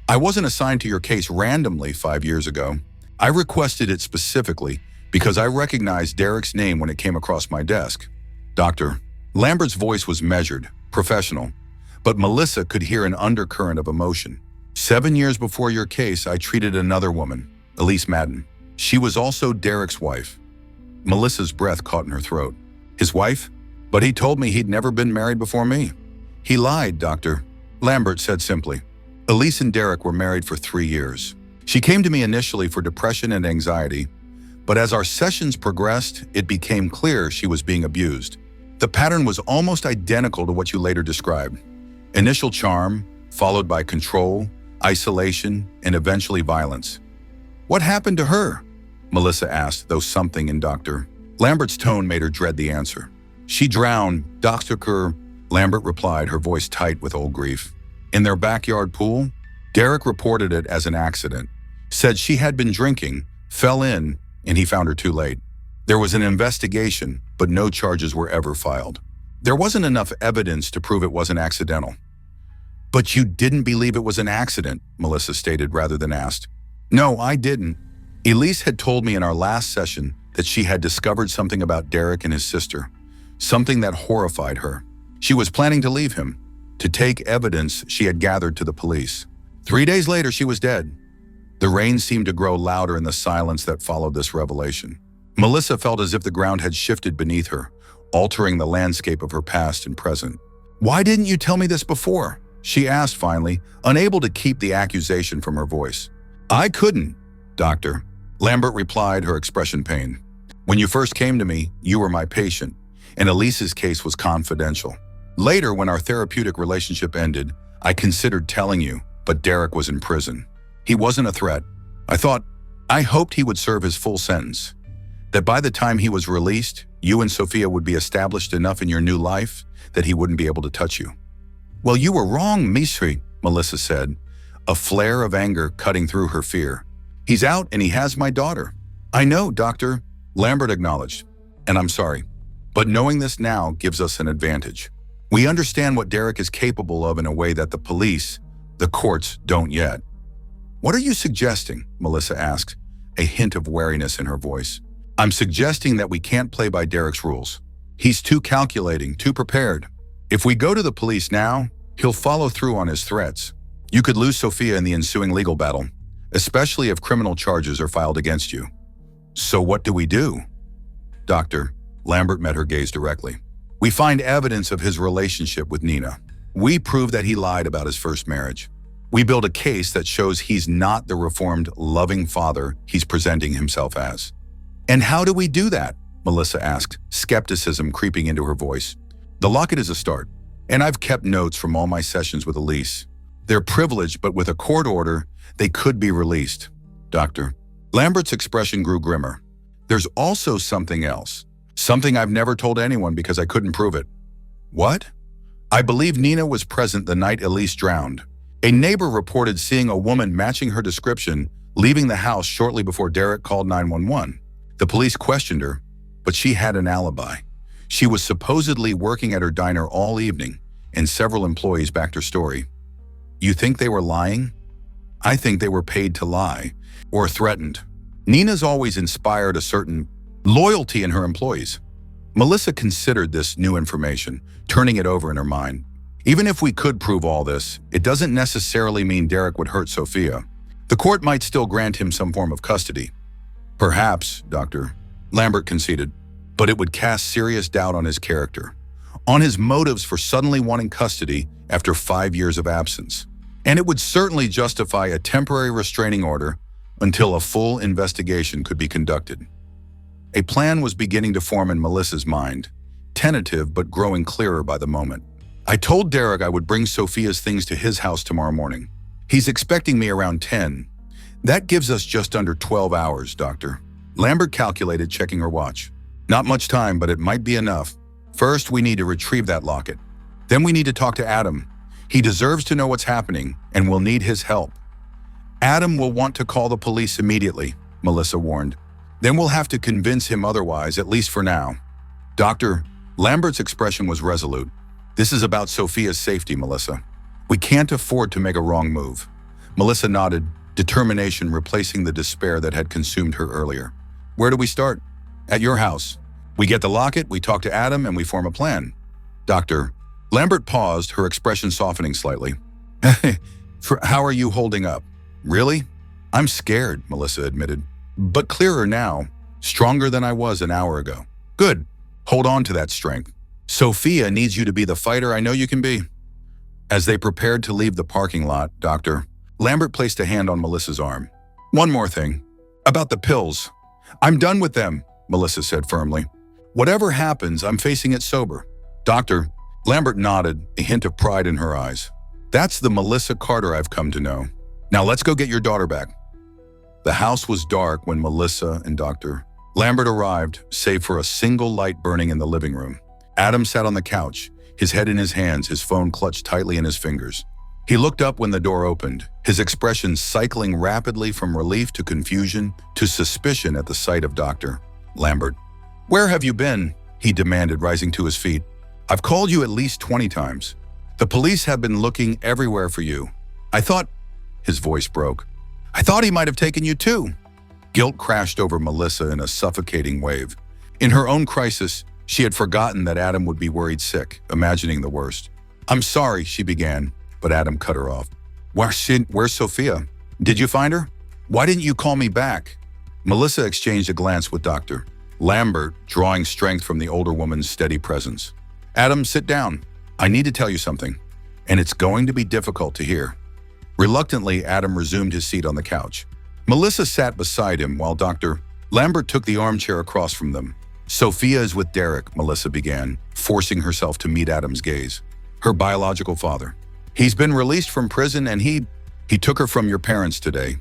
S1: I wasn't assigned to your case randomly 5 years ago. I requested it specifically because I recognized Derek's name when it came across my desk. Doctor. Lambert's voice was measured, professional, but Melissa could hear an undercurrent of emotion. 7 years before your case, I treated another woman, Elise Madden. She was also Derek's wife. Melissa's breath caught in her throat. His wife? But he told me he'd never been married before me. He lied, Doctor. Lambert said simply. Elise and Derek were married for 3 years. She came to me initially for depression and anxiety, but as our sessions progressed, it became clear she was being abused. The pattern was almost identical to what you later described. Initial charm, followed by control, isolation, and eventually violence. What happened to her? Melissa asked, though something in Dr. Lambert's tone made her dread the answer. She drowned, Dr. Kerr, Lambert replied, her voice tight with old grief. In their backyard pool? Derek reported it as an accident, said she had been drinking, fell in, and he found her too late. There was an investigation, but no charges were ever filed. There wasn't enough evidence to prove it wasn't accidental. But you didn't believe it was an accident, Melissa stated rather than asked. No, I didn't. Elise had told me in our last session that she had discovered something about Derek and his sister, something that horrified her. She was planning to leave him, to take evidence she had gathered to the police. 3 days later, she was dead. The rain seemed to grow louder in the silence that followed this revelation. Melissa felt as if the ground had shifted beneath her, altering the landscape of her past and present. Why didn't you tell me this before? She asked finally, unable to keep the accusation from her voice. I couldn't, Doctor. Lambert replied, her expression pained. When you first came to me, you were my patient, and Elise's case was confidential. Later, when our therapeutic relationship ended, I considered telling you, but Derek was in prison. He wasn't a threat. I hoped he would serve his full sentence. That by the time he was released, you and Sofia would be established enough in your new life that he wouldn't be able to touch you. Well, you were wrong, Misri, Melissa said, a flare of anger cutting through her fear. He's out and he has my daughter. I know, Doctor, Lambert acknowledged, and I'm sorry. But knowing this now gives us an advantage. We understand what Derek is capable of in a way that the police, The courts don't yet. What are you suggesting? Melissa asked, a hint of wariness in her voice. I'm suggesting that we can't play by Derek's rules. He's too calculating, too prepared. If we go to the police now, he'll follow through on his threats. You could lose Sofia in the ensuing legal battle, especially if criminal charges are filed against you. So what do we do? Doctor, Lambert met her gaze directly. We find evidence of his relationship with Nina. We prove that he lied about his first marriage. We build a case that shows he's not the reformed, loving father he's presenting himself as. And how do we do that? Melissa asked, skepticism creeping into her voice. The locket is a start, and I've kept notes from all my sessions with Elise. They're privileged, but with a court order, they could be released. Doctor, Lambert's expression grew grimmer. There's also something else. Something I've never told anyone because I couldn't prove it. What? I believe Nina was present the night Elise drowned. A neighbor reported seeing a woman matching her description leaving the house shortly before Derek called 911. The police questioned her, but she had an alibi. She was supposedly working at her diner all evening, and several employees backed her story. You think they were lying? I think they were paid to lie, or threatened. Nina's always inspired a certain loyalty in her employees. Melissa considered this new information, turning it over in her mind. Even if we could prove all this, it doesn't necessarily mean Derek would hurt Sofia. The court might still grant him some form of custody. Perhaps, Doctor, Lambert conceded, but it would cast serious doubt on his character, on his motives for suddenly wanting custody after 5 years of absence. And it would certainly justify a temporary restraining order until a full investigation could be conducted. A plan was beginning to form in Melissa's mind, tentative but growing clearer by the moment. I told Derek I would bring Sofia's things to his house tomorrow morning. He's expecting me around 10. That gives us just under 12 hours, Doctor. Lambert calculated, checking her watch. Not much time, but it might be enough. First, we need to retrieve that locket. Then we need to talk to Adam. He deserves to know what's happening, and we'll need his help. Adam will want to call the police immediately, Melissa warned. Then we'll have to convince him otherwise, at least for now. Doctor, Lambert's expression was resolute. This is about Sofia's safety, Melissa. We can't afford to make a wrong move. Melissa nodded, determination replacing the despair that had consumed her earlier. Where do we start? At your house. We get the locket, we talk to Adam, and we form a plan. Doctor, Lambert paused, her expression softening slightly. How are you holding up? Really? I'm scared, Melissa admitted. But clearer now, stronger than I was an hour ago. Good. Hold on to that strength. Sofia needs you to be the fighter I know you can be. As they prepared to leave the parking lot, Doctor, Lambert placed a hand on Melissa's arm. One more thing. About the pills. I'm done with them, Melissa said firmly. Whatever happens, I'm facing it sober. Doctor, Lambert nodded, a hint of pride in her eyes. That's the Melissa Carter I've come to know. Now let's go get your daughter back. The house was dark when Melissa and Dr. Lambert arrived, save for a single light burning in the living room. Adam sat on the couch, his head in his hands, his phone clutched tightly in his fingers. He looked up when the door opened, his expression cycling rapidly from relief to confusion to suspicion at the sight of Dr. Lambert. Where have you been? He demanded, rising to his feet. I've called you at least 20 times. The police have been looking everywhere for you. I thought, his voice broke. I thought he might have taken you too. Guilt crashed over Melissa in a suffocating wave. In her own crisis, she had forgotten that Adam would be worried sick, imagining the worst. I'm sorry, she began, but Adam cut her off. Where's Sofia? Did you find her? Why didn't you call me back? Melissa exchanged a glance with Dr. Lambert, drawing strength from the older woman's steady presence. Adam, sit down. I need to tell you something, and it's going to be difficult to hear. Reluctantly, Adam resumed his seat on the couch. Melissa sat beside him while Dr. Lambert took the armchair across from them. Sofia is with Derek, Melissa began, forcing herself to meet Adam's gaze. Her biological father. He's been released from prison and he took her from your parents today.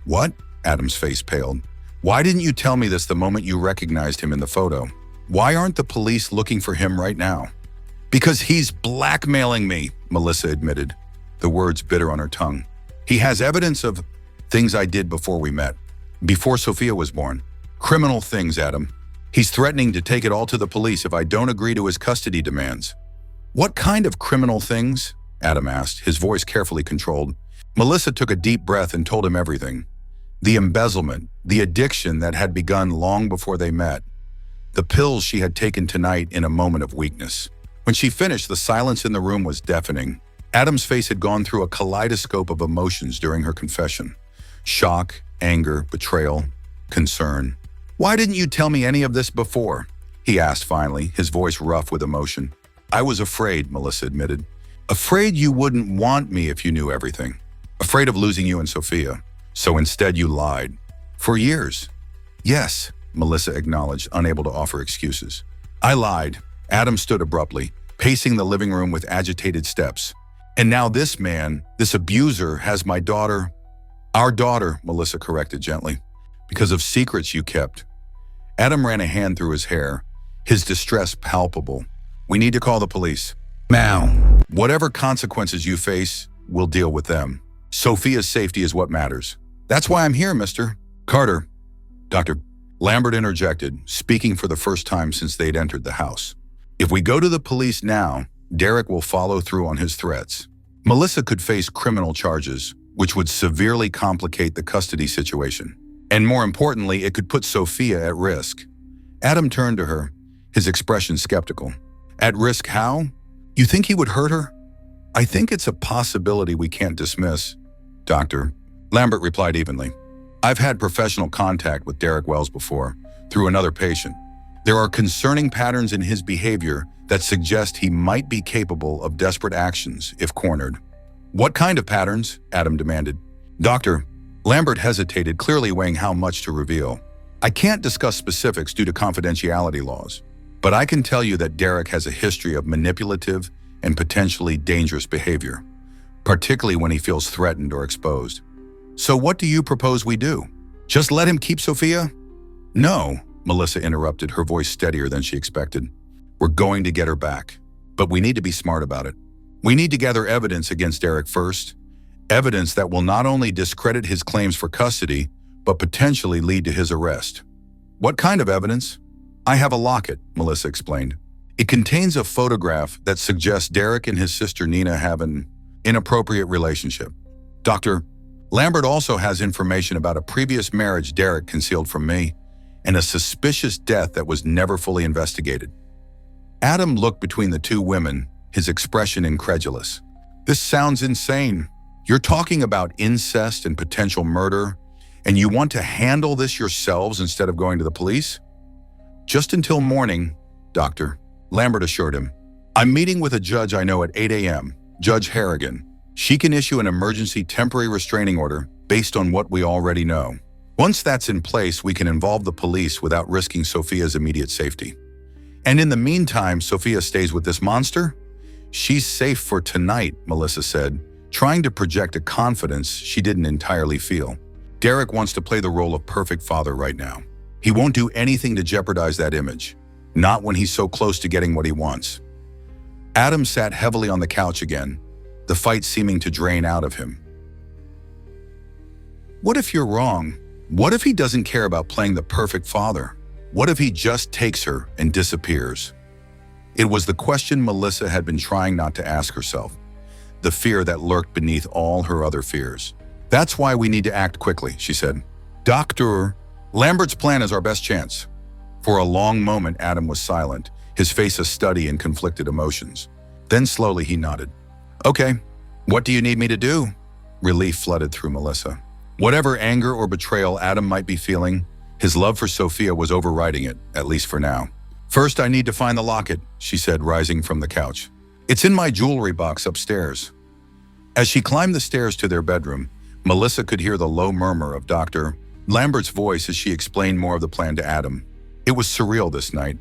S1: What? Adam's face paled. Why didn't you tell me this the moment you recognized him in the photo? Why aren't the police looking for him right now? Because he's blackmailing me, Melissa admitted, the words bitter on her tongue. He has evidence of things I did before we met, before Sofia was born. Criminal things, Adam. He's threatening to take it all to the police if I don't agree to his custody demands. What kind of criminal things? Adam asked, his voice carefully controlled. Melissa took a deep breath and told him everything. The embezzlement, the addiction that had begun long before they met, the pills she had taken tonight in a moment of weakness. When she finished, the silence in the room was deafening. Adam's face had gone through a kaleidoscope of emotions during her confession. Shock, anger, betrayal, concern. "Why didn't you tell me any of this before?" he asked finally, his voice rough with emotion. "I was afraid," Melissa admitted. "Afraid you wouldn't want me if you knew everything. Afraid of losing you and Sofia. So instead you lied. For years." "Yes," Melissa acknowledged, unable to offer excuses. "I lied." Adam stood abruptly, pacing the living room with agitated steps. "And now this man, this abuser, has my daughter." "Our daughter," Melissa corrected gently. "Because of secrets you kept." Adam ran a hand through his hair, his distress palpable. "We need to call the police. Now. Whatever consequences you face, we'll deal with them. Sofia's safety is what matters." "That's why I'm here, Mr. Carter." Dr. Lambert interjected, speaking for the first time since they'd entered the house. "If we go to the police now, Derek will follow through on his threats. Melissa could face criminal charges, which would severely complicate the custody situation. And more importantly, it could put Sofia at risk." Adam turned to her, his expression skeptical. "At risk how? You think he would hurt her?" "I think it's a possibility we can't dismiss, Doctor," Lambert replied evenly. "I've had professional contact with Derek Wells before, through another patient. There are concerning patterns in his behavior that suggest he might be capable of desperate actions if cornered." "What kind of patterns?" Adam demanded. "Doctor," Lambert hesitated, clearly weighing how much to reveal. "I can't discuss specifics due to confidentiality laws, but I can tell you that Derek has a history of manipulative and potentially dangerous behavior, particularly when he feels threatened or exposed." "So what do you propose we do? Just let him keep Sofia?" "No," Melissa interrupted, her voice steadier than she expected. "We're going to get her back, but we need to be smart about it. We need to gather evidence against Derek first, evidence that will not only discredit his claims for custody, but potentially lead to his arrest." "What kind of evidence?" "I have a locket," Melissa explained. "It contains a photograph that suggests Derek and his sister Nina have an inappropriate relationship. Dr. Lambert also has information about a previous marriage Derek concealed from me and a suspicious death that was never fully investigated." Adam looked between the two women, his expression incredulous. "This sounds insane. You're talking about incest and potential murder, and you want to handle this yourselves instead of going to the police?" "Just until morning, Doctor," Lambert assured him. "I'm meeting with a judge I know at 8 a.m., Judge Harrigan. She can issue an emergency temporary restraining order based on what we already know. Once that's in place, we can involve the police without risking Sofia's immediate safety. And in the meantime, Sofia stays with this monster? She's safe for tonight," Melissa said, trying to project a confidence she didn't entirely feel. "Derek wants to play the role of perfect father right now. He won't do anything to jeopardize that image, not when he's so close to getting what he wants." Adam sat heavily on the couch again, the fight seeming to drain out of him. "What if you're wrong? What if he doesn't care about playing the perfect father? What if he just takes her and disappears?" It was the question Melissa had been trying not to ask herself, the fear that lurked beneath all her other fears. "That's why we need to act quickly," she said. "Dr. Lambert's plan is our best chance." For a long moment, Adam was silent, his face a study in conflicted emotions. Then slowly he nodded. "Okay, what do you need me to do?" Relief flooded through Melissa. Whatever anger or betrayal Adam might be feeling, his love for Sofia was overriding it, at least for now. "First, I need to find the locket," she said, rising from the couch. "It's in my jewelry box upstairs." As she climbed the stairs to their bedroom, Melissa could hear the low murmur of Dr. Lambert's voice as she explained more of the plan to Adam. It was surreal this night,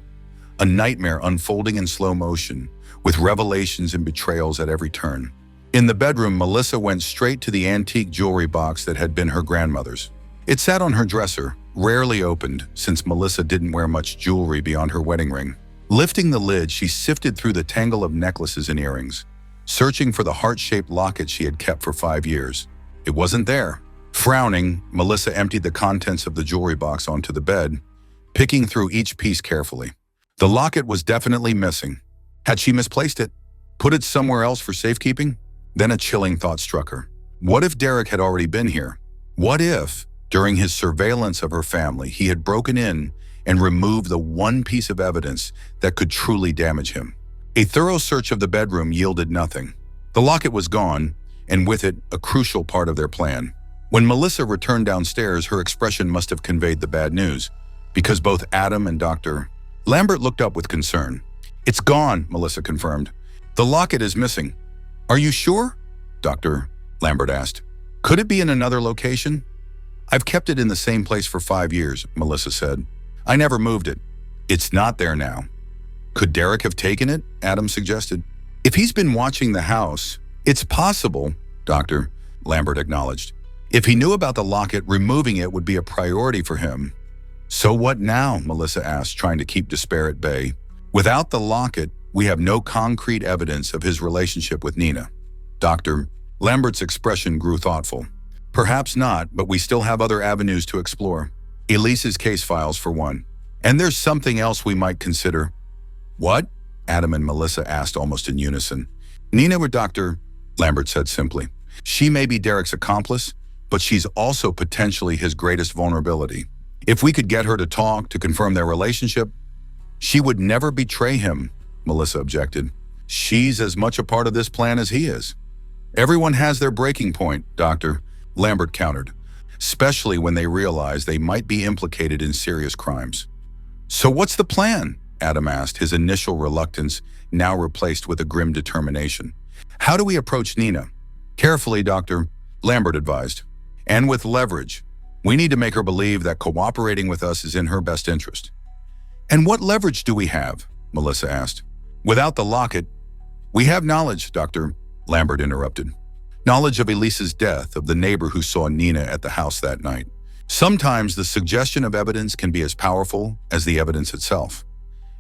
S1: a nightmare unfolding in slow motion, with revelations and betrayals at every turn. In the bedroom, Melissa went straight to the antique jewelry box that had been her grandmother's. It sat on her dresser, rarely opened, since Melissa didn't wear much jewelry beyond her wedding ring. Lifting the lid, she sifted through the tangle of necklaces and earrings, searching for the heart-shaped locket she had kept for 5 years. It wasn't there. Frowning, Melissa emptied the contents of the jewelry box onto the bed, picking through each piece carefully. The locket was definitely missing. Had she misplaced it? Put it somewhere else for safekeeping? Then a chilling thought struck her. What if Derek had already been here? What if, during his surveillance of her family, he had broken in and removed the one piece of evidence that could truly damage him? A thorough search of the bedroom yielded nothing. The locket was gone, and with it, a crucial part of their plan. When Melissa returned downstairs, her expression must have conveyed the bad news, because both Adam and Dr. Lambert looked up with concern. "It's gone," Melissa confirmed. "The locket is missing." "Are you sure?" Dr. Lambert asked. "Could it be in another location?" "I've kept it in the same place for 5 years," Melissa said. "I never moved it." "It's not there now." "Could Derek have taken it?" Adam suggested. "If he's been watching the house, it's possible," Dr. Lambert acknowledged. "If he knew about the locket, removing it would be a priority for him." "So what now?" Melissa asked, trying to keep despair at bay. "Without the locket, we have no concrete evidence of his relationship with Nina." Dr. Lambert's expression grew thoughtful. "Perhaps not, but we still have other avenues to explore. Elise's case files, for one. And there's something else we might consider." "What?" Adam and Melissa asked almost in unison. "Nina with Dr. Lambert said simply. "She may be Derek's accomplice, but she's also potentially his greatest vulnerability. If we could get her to talk, to confirm their relationship—" "She would never betray him," Melissa objected. "She's as much a part of this plan as he is." "Everyone has their breaking point," Dr. Lambert countered, "especially when they realize they might be implicated in serious crimes." "So what's the plan?" Adam asked, his initial reluctance now replaced with a grim determination. "How do we approach Nina?" "Carefully," Dr. Lambert advised. "And with leverage. We need to make her believe that cooperating with us is in her best interest." "And what leverage do we have?" Melissa asked. "Without the locket—" "We have knowledge," Dr. Lambert interrupted. "Knowledge of Elise's death, of the neighbor who saw Nina at the house that night. Sometimes the suggestion of evidence can be as powerful as the evidence itself."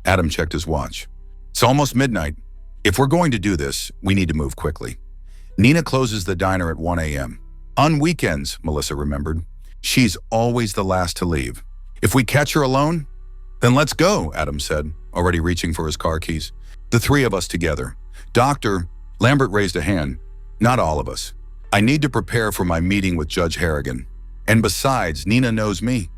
S1: Adam checked his watch. "It's almost midnight. If we're going to do this, we need to move quickly. Nina closes the diner at 1 a.m. On weekends," Melissa remembered. "She's always the last to leave. If we catch her alone, then let's go," Adam said, already reaching for his car keys. "The three of us together." Dr. Lambert raised a hand. "Not all of us. I need to prepare for my meeting with Judge Harrigan. And besides, Nina knows me.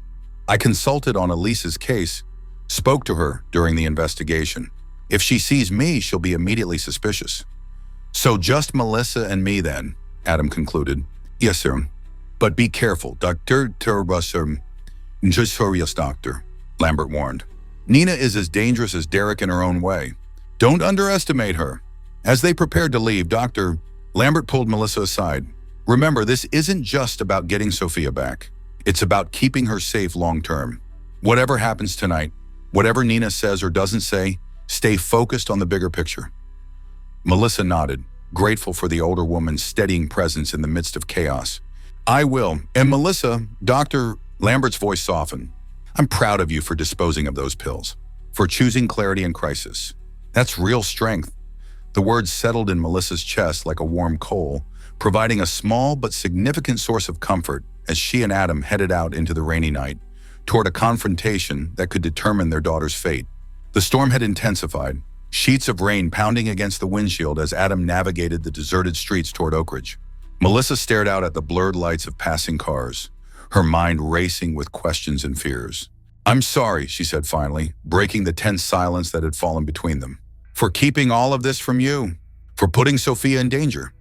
S1: I consulted on Elise's case, spoke to her during the investigation. If she sees me, she'll be immediately suspicious." "So just Melissa and me then," Adam concluded. "Yes, sir. But be careful, Dr. Just serious, Doctor," Lambert warned. "Nina is as dangerous as Derek in her own way. Don't underestimate her." As they prepared to leave, Dr. Lambert pulled Melissa aside. "Remember, this isn't just about getting Sofia back. It's about keeping her safe long-term. Whatever happens tonight, whatever Nina says or doesn't say, stay focused on the bigger picture." Melissa nodded, grateful for the older woman's steadying presence in the midst of chaos. "I will. And Melissa," Dr. Lambert's voice softened, "I'm proud of you for disposing of those pills, for choosing clarity in crisis. That's real strength." The words settled in Melissa's chest like a warm coal, providing a small but significant source of comfort as she and Adam headed out into the rainy night, toward a confrontation that could determine their daughter's fate. The storm had intensified, sheets of rain pounding against the windshield as Adam navigated the deserted streets toward Oak Ridge. Melissa stared out at the blurred lights of passing cars, her mind racing with questions and fears. "I'm sorry," she said finally, breaking the tense silence that had fallen between them. "For keeping all of this from you, for putting Sofia in danger."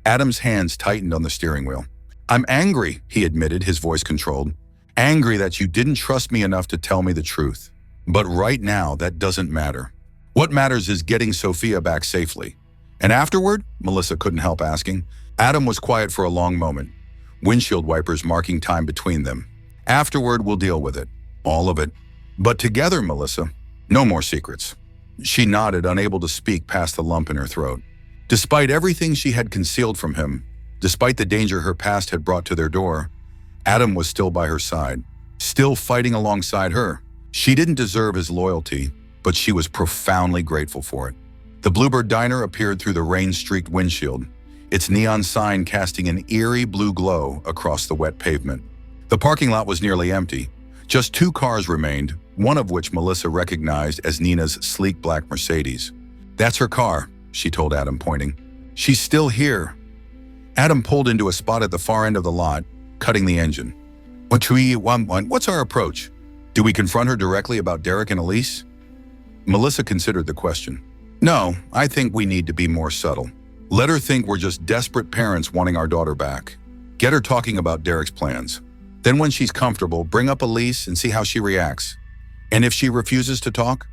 S1: Adam's hands tightened on the steering wheel. "I'm angry," he admitted, his voice controlled. "Angry that you didn't trust me enough to tell me the truth. But right now, that doesn't matter. What matters is getting Sofia back safely." "And afterward?" Melissa couldn't help asking. Adam was quiet for a long moment, windshield wipers marking time between them. "Afterward, we'll deal with it. All of it. But together, Melissa. No more secrets." She nodded, unable to speak past the lump in her throat. Despite everything she had concealed from him, despite the danger her past had brought to their door, Adam was still by her side, still fighting alongside her. She didn't deserve his loyalty, but she was profoundly grateful for it. The Bluebird Diner appeared through the rain-streaked windshield, its neon sign casting an eerie blue glow across the wet pavement. The parking lot was nearly empty. Just 2 cars remained, one of which Melissa recognized as Nina's sleek black Mercedes. "That's her car," she told Adam, pointing. She's still here. Adam pulled into a spot at the far end of the lot, cutting the engine. What's our approach? Do we confront her directly about Derek and Elise? Melissa considered the question. No, I think we need to be more subtle. Let her think we're just desperate parents wanting our daughter back. Get her talking about Derek's plans. Then when she's comfortable, bring up Elise and see how she reacts. And if she refuses to talk,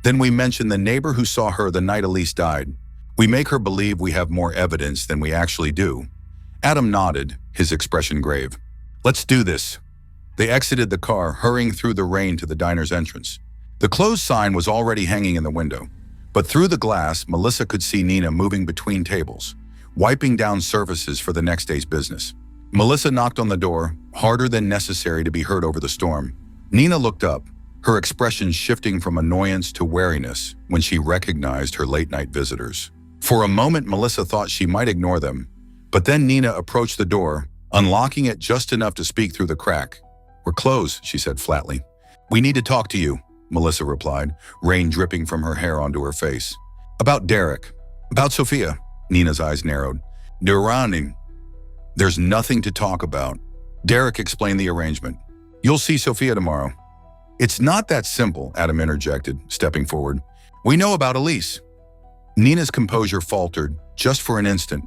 S1: then we mention the neighbor who saw her the night Elise died. We make her believe we have more evidence than we actually do. Adam nodded, his expression grave. Let's do this. They exited the car, hurrying through the rain to the diner's entrance. The closed sign was already hanging in the window, but through the glass, Melissa could see Nina moving between tables, wiping down surfaces for the next day's business. Melissa knocked on the door, harder than necessary to be heard over the storm. Nina looked up, her expression shifting from annoyance to wariness when she recognized her late-night visitors. For a moment, Melissa thought she might ignore them, but then Nina approached the door, unlocking it just enough to speak through the crack. We're closed, she said flatly. We need to talk to you, Melissa replied, rain dripping from her hair onto her face. About Derek. About Sofia. Nina's eyes narrowed. Durrani. There's nothing to talk about. Derek explained the arrangement. You'll see Sofia tomorrow. It's not that simple, Adam interjected, stepping forward. We know about Elise. Nina's composure faltered, just for an instant,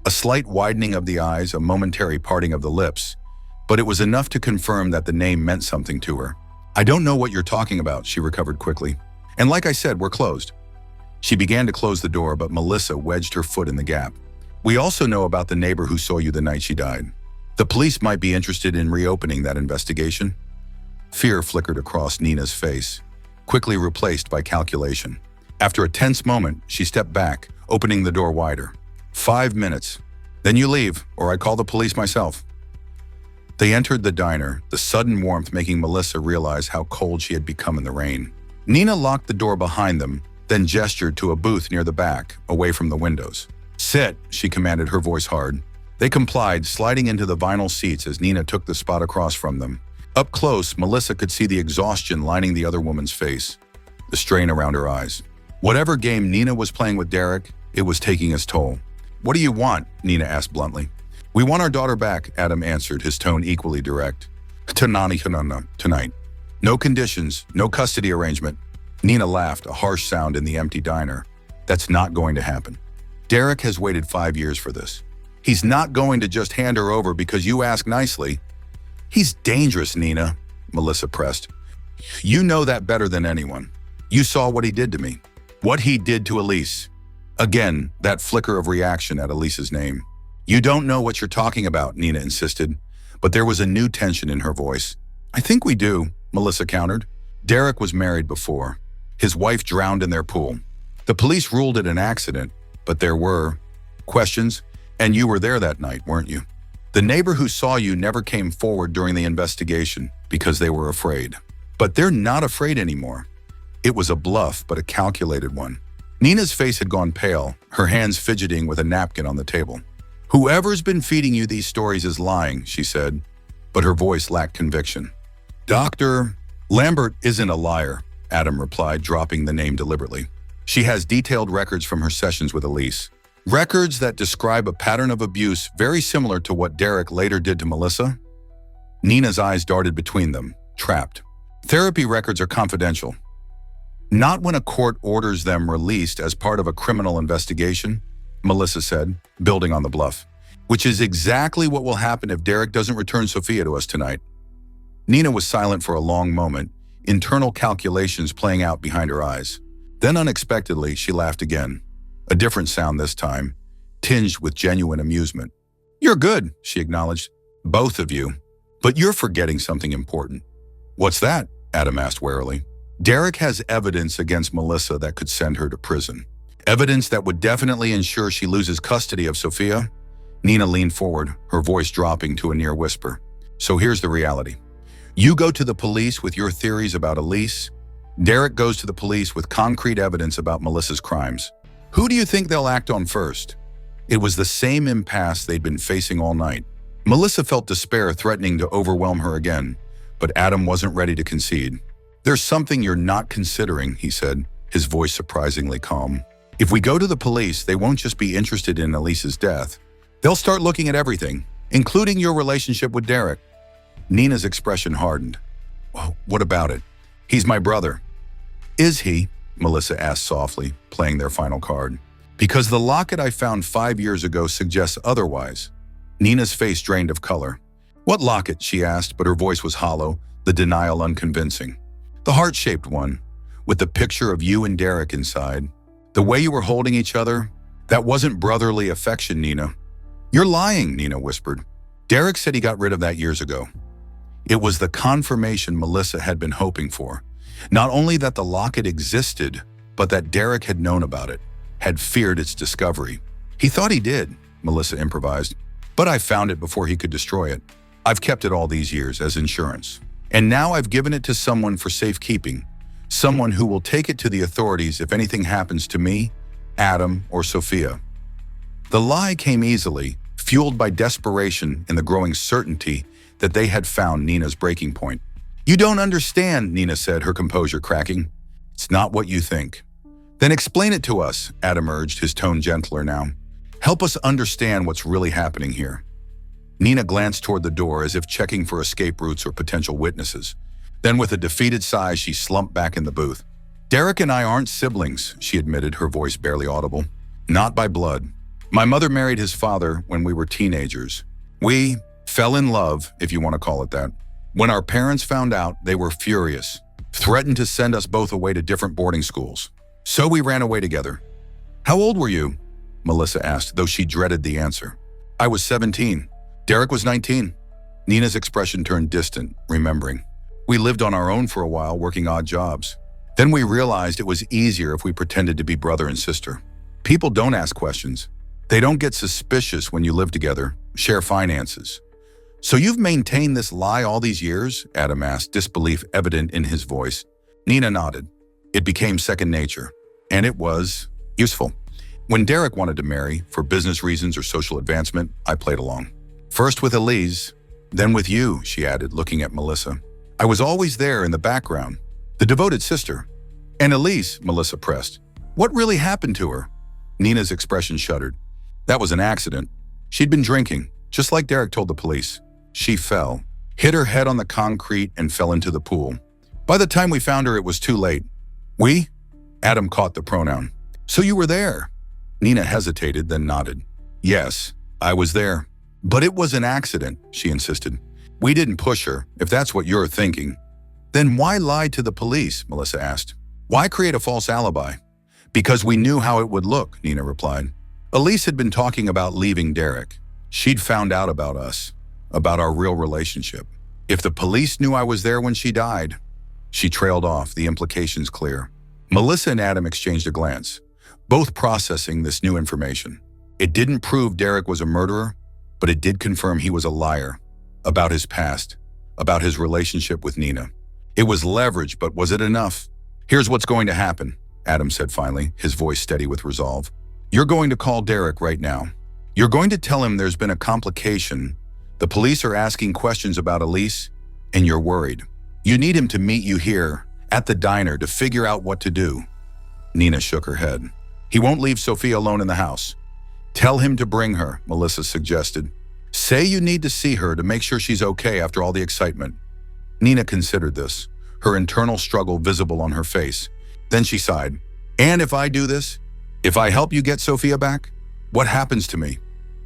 S1: a slight widening of the eyes, a momentary parting of the lips, but it was enough to confirm that the name meant something to her. I don't know what you're talking about, she recovered quickly. And like I said, we're closed. She began to close the door, but Melissa wedged her foot in the gap. We also know about the neighbor who saw you the night she died. The police might be interested in reopening that investigation. Fear flickered across Nina's face, quickly replaced by calculation. After a tense moment, she stepped back, opening the door wider. 5 minutes. Then you leave, or I call the police myself. They entered the diner, the sudden warmth making Melissa realize how cold she had become in the rain. Nina locked the door behind them, then gestured to a booth near the back, away from the windows. Sit, she commanded, her voice hard. They complied, sliding into the vinyl seats as Nina took the spot across from them. Up close, Melissa could see the exhaustion lining the other woman's face, the strain around her eyes. Whatever game Nina was playing with Derek, it was taking its toll. What do you want? Nina asked bluntly. We want our daughter back, Adam answered, his tone equally direct. Tonight. No conditions, no custody arrangement. Nina laughed, a harsh sound in the empty diner. That's not going to happen. Derek has waited 5 years for this. He's not going to just hand her over because you ask nicely. He's dangerous, Nina, Melissa pressed. You know that better than anyone. You saw what he did to me. What he did to Elise. Again, that flicker of reaction at Elise's name. You don't know what you're talking about, Nina insisted, but there was a new tension in her voice. I think we do, Melissa countered. Derek was married before. His wife drowned in their pool. The police ruled it an accident, but there were questions, and you were there that night, weren't you? The neighbor who saw you never came forward during the investigation because they were afraid. But they're not afraid anymore. It was a bluff, but a calculated one. Nina's face had gone pale, her hands fidgeting with a napkin on the table. Whoever's been feeding you these stories is lying, she said, but her voice lacked conviction. Dr. Lambert isn't a liar, Adam replied, dropping the name deliberately. She has detailed records from her sessions with Elise. Records that describe a pattern of abuse very similar to what Derek later did to Melissa. Nina's eyes darted between them, trapped. Therapy records are confidential. Not when a court orders them released as part of a criminal investigation, Melissa said, building on the bluff. Which is exactly what will happen if Derek doesn't return Sofia to us tonight. Nina was silent for a long moment, internal calculations playing out behind her eyes. Then unexpectedly, she laughed again. A different sound this time, tinged with genuine amusement. You're good, she acknowledged. Both of you. But you're forgetting something important. What's that? Adam asked warily. Derek has evidence against Melissa that could send her to prison. Evidence that would definitely ensure she loses custody of Sofia. Nina leaned forward, her voice dropping to a near whisper. So here's the reality. You go to the police with your theories about Elise. Derek goes to the police with concrete evidence about Melissa's crimes. Who do you think they'll act on first? It was the same impasse they'd been facing all night. Melissa felt despair threatening to overwhelm her again, but Adam wasn't ready to concede. There's something you're not considering, he said, his voice surprisingly calm. If we go to the police, they won't just be interested in Elise's death. They'll start looking at everything, including your relationship with Derek. Nina's expression hardened. Well, what about it? He's my brother. Is he? Melissa asked softly, playing their final card. Because the locket I found 5 years ago suggests otherwise. Nina's face drained of color. What locket? She asked, but her voice was hollow, the denial unconvincing. The heart-shaped one, with the picture of you and Derek inside. The way you were holding each other, that wasn't brotherly affection, Nina. You're lying, Nina whispered. Derek said he got rid of that years ago. It was the confirmation Melissa had been hoping for. Not only that the locket existed, but that Derek had known about it, had feared its discovery. He thought he did, Melissa improvised, but I found it before he could destroy it. I've kept it all these years as insurance. And now I've given it to someone for safekeeping, someone who will take it to the authorities if anything happens to me, Adam, or Sofia. The lie came easily, fueled by desperation and the growing certainty that they had found Nina's breaking point. You don't understand, Nina said, her composure cracking. It's not what you think. Then explain it to us, Adam urged, his tone gentler now. Help us understand what's really happening here. Nina glanced toward the door as if checking for escape routes or potential witnesses. Then with a defeated sigh, she slumped back in the booth. Derek and I aren't siblings, she admitted, her voice barely audible. Not by blood. My mother married his father when we were teenagers. We fell in love, if you want to call it that. When our parents found out, they were furious, threatened to send us both away to different boarding schools. So we ran away together. How old were you? Melissa asked, though she dreaded the answer. I was 17. Derek was 19. Nina's expression turned distant, remembering. We lived on our own for a while, working odd jobs. Then we realized it was easier if we pretended to be brother and sister. People don't ask questions. They don't get suspicious when you live together, share finances. So you've maintained this lie all these years? Adam asked, disbelief evident in his voice. Nina nodded. It became second nature, and it was useful. When Derek wanted to marry, for business reasons or social advancement, I played along. First with Elise, then with you, she added, looking at Melissa. I was always there in the background, the devoted sister. And Elise, Melissa pressed. What really happened to her? Nina's expression shuddered. That was an accident. She'd been drinking, just like Derek told the police. She fell, hit her head on the concrete, and fell into the pool. By the time we found her, it was too late. We? Adam caught the pronoun. So you were there? Nina hesitated, then nodded. Yes, I was there. But it was an accident, she insisted. We didn't push her, if that's what you're thinking. Then why lie to the police? Melissa asked. Why create a false alibi? Because we knew how it would look, Nina replied. Elise had been talking about leaving Derek. She'd found out about us, about our real relationship. If the police knew I was there when she died. She trailed off, the implications clear. Melissa and Adam exchanged a glance, both processing this new information. It didn't prove Derek was a murderer, but it did confirm he was a liar, about his past, about his relationship with Nina. It was leverage, but was it enough? Here's what's going to happen, Adam said finally, his voice steady with resolve. You're going to call Derek right now. You're going to tell him there's been a complication. The police are asking questions about Elise, and you're worried. You need him to meet you here, at the diner, to figure out what to do. Nina shook her head. He won't leave Sofia alone in the house. Tell him to bring her, Melissa suggested. Say you need to see her to make sure she's okay after all the excitement. Nina considered this, her internal struggle visible on her face. Then she sighed. And if I do this? If I help you get Sofia back? What happens to me?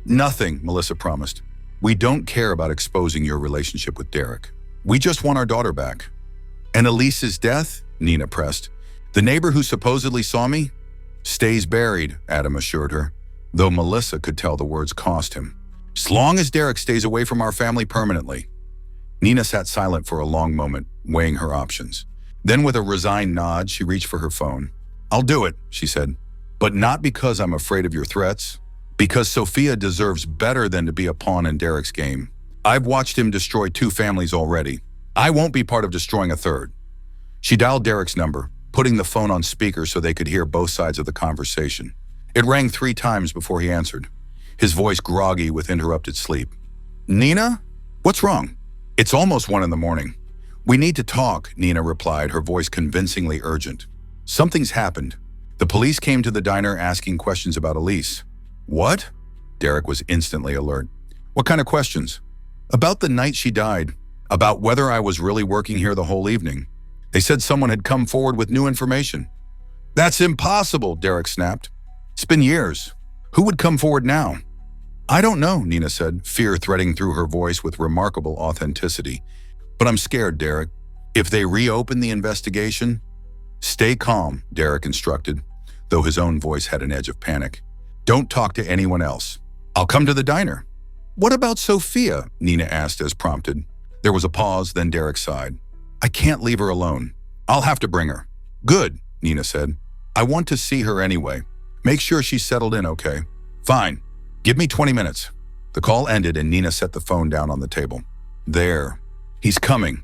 S1: Nothing, Melissa promised. We don't care about exposing your relationship with Derek. We just want our daughter back. And Elise's death? Nina pressed. The neighbor who supposedly saw me? Stays buried, Adam assured her, though Melissa could tell the words cost him. As long as Derek stays away from our family permanently. Nina sat silent for a long moment, weighing her options. Then with a resigned nod, she reached for her phone. I'll do it, she said. But not because I'm afraid of your threats. Because Sofia deserves better than to be a pawn in Derek's game. I've watched him destroy 2 families already. I won't be part of destroying a third. She dialed Derek's number, putting the phone on speaker so they could hear both sides of the conversation. It rang 3 times before he answered, his voice groggy with interrupted sleep. Nina? What's wrong? It's almost 1 a.m. We need to talk, Nina replied, her voice convincingly urgent. Something's happened. The police came to the diner asking questions about Elise. What? Derek was instantly alert. What kind of questions? About the night she died. About whether I was really working here the whole evening. They said someone had come forward with new information. That's impossible, Derek snapped. It's been years. Who would come forward now? I don't know, Nina said, fear threading through her voice with remarkable authenticity. But I'm scared, Derek. If they reopen the investigation, stay calm, Derek instructed, though his own voice had an edge of panic. Don't talk to anyone else. I'll come to the diner. What about Sofia? Nina asked as prompted. There was a pause, then Derek sighed. I can't leave her alone. I'll have to bring her. Good, Nina said. I want to see her anyway. Make sure she's settled in okay. Fine. Give me 20 minutes. The call ended and Nina set the phone down on the table. There. He's coming.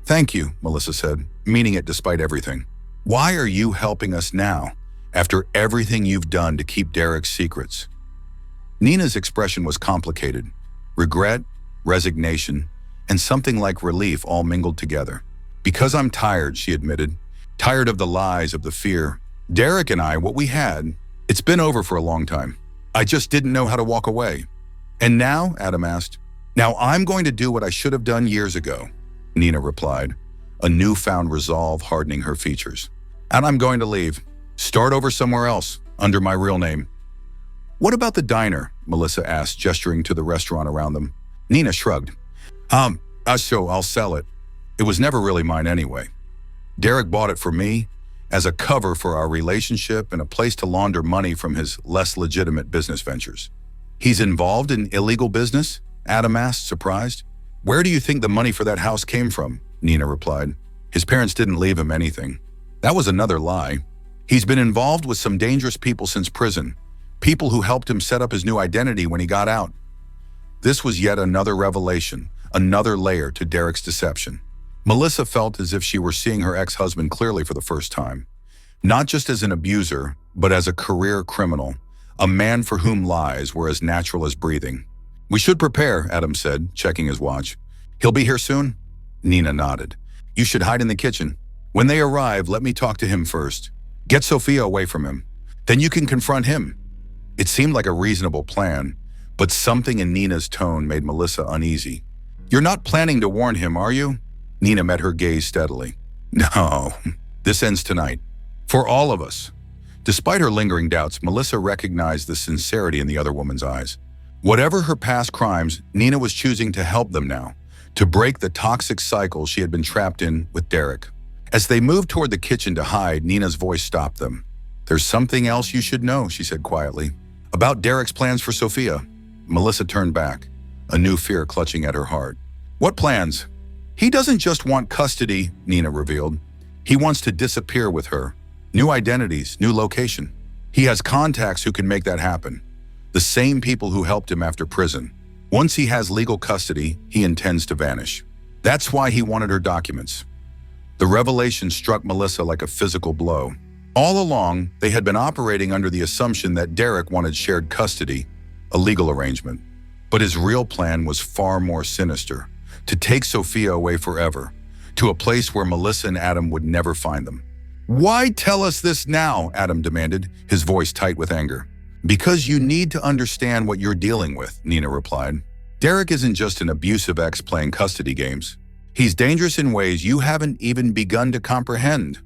S1: Thank you, Melissa said, meaning it despite everything. Why are you helping us now, after everything you've done to keep Derek's secrets? Nina's expression was complicated. Regret, resignation, and something like relief all mingled together. Because I'm tired, she admitted. Tired of the lies, of the fear. Derek and I, what we had, it's been over for a long time. I just didn't know how to walk away. And now, Adam asked. Now I'm going to do what I should have done years ago, Nina replied, a newfound resolve hardening her features. And I'm going to leave. Start over somewhere else, under my real name. What about the diner? Melissa asked, gesturing to the restaurant around them. Nina shrugged. So I'll sell it. It was never really mine anyway. Derek bought it for me, as a cover for our relationship and a place to launder money from his less legitimate business ventures. He's involved in illegal business? Adam asked, surprised. Where do you think the money for that house came from? Nina replied. His parents didn't leave him anything. That was another lie. He's been involved with some dangerous people since prison, people who helped him set up his new identity when he got out. This was yet another revelation, another layer to Derek's deception. Melissa felt as if she were seeing her ex-husband clearly for the first time. Not just as an abuser, but as a career criminal, a man for whom lies were as natural as breathing. We should prepare, Adam said, checking his watch. He'll be here soon? Nina nodded. You should hide in the kitchen. When they arrive, let me talk to him first. Get Sofia away from him. Then you can confront him. It seemed like a reasonable plan, but something in Nina's tone made Melissa uneasy. You're not planning to warn him, are you? Nina met her gaze steadily. No, this ends tonight. For all of us. Despite her lingering doubts, Melissa recognized the sincerity in the other woman's eyes. Whatever her past crimes, Nina was choosing to help them now, to break the toxic cycle she had been trapped in with Derek. As they moved toward the kitchen to hide, Nina's voice stopped them. There's something else you should know, she said quietly. About Derek's plans for Sofia. Melissa turned back, a new fear clutching at her heart. What plans? He doesn't just want custody, Nina revealed. He wants to disappear with her. New identities, new location. He has contacts who can make that happen. The same people who helped him after prison. Once he has legal custody, he intends to vanish. That's why he wanted her documents. The revelation struck Melissa like a physical blow. All along, they had been operating under the assumption that Derek wanted shared custody, a legal arrangement. But his real plan was far more sinister. To take Sofia away forever, to a place where Melissa and Adam would never find them. Why tell us this now? Adam demanded, his voice tight with anger. Because you need to understand what you're dealing with, Nina replied. Derek isn't just an abusive ex playing custody games. He's dangerous in ways you haven't even begun to comprehend.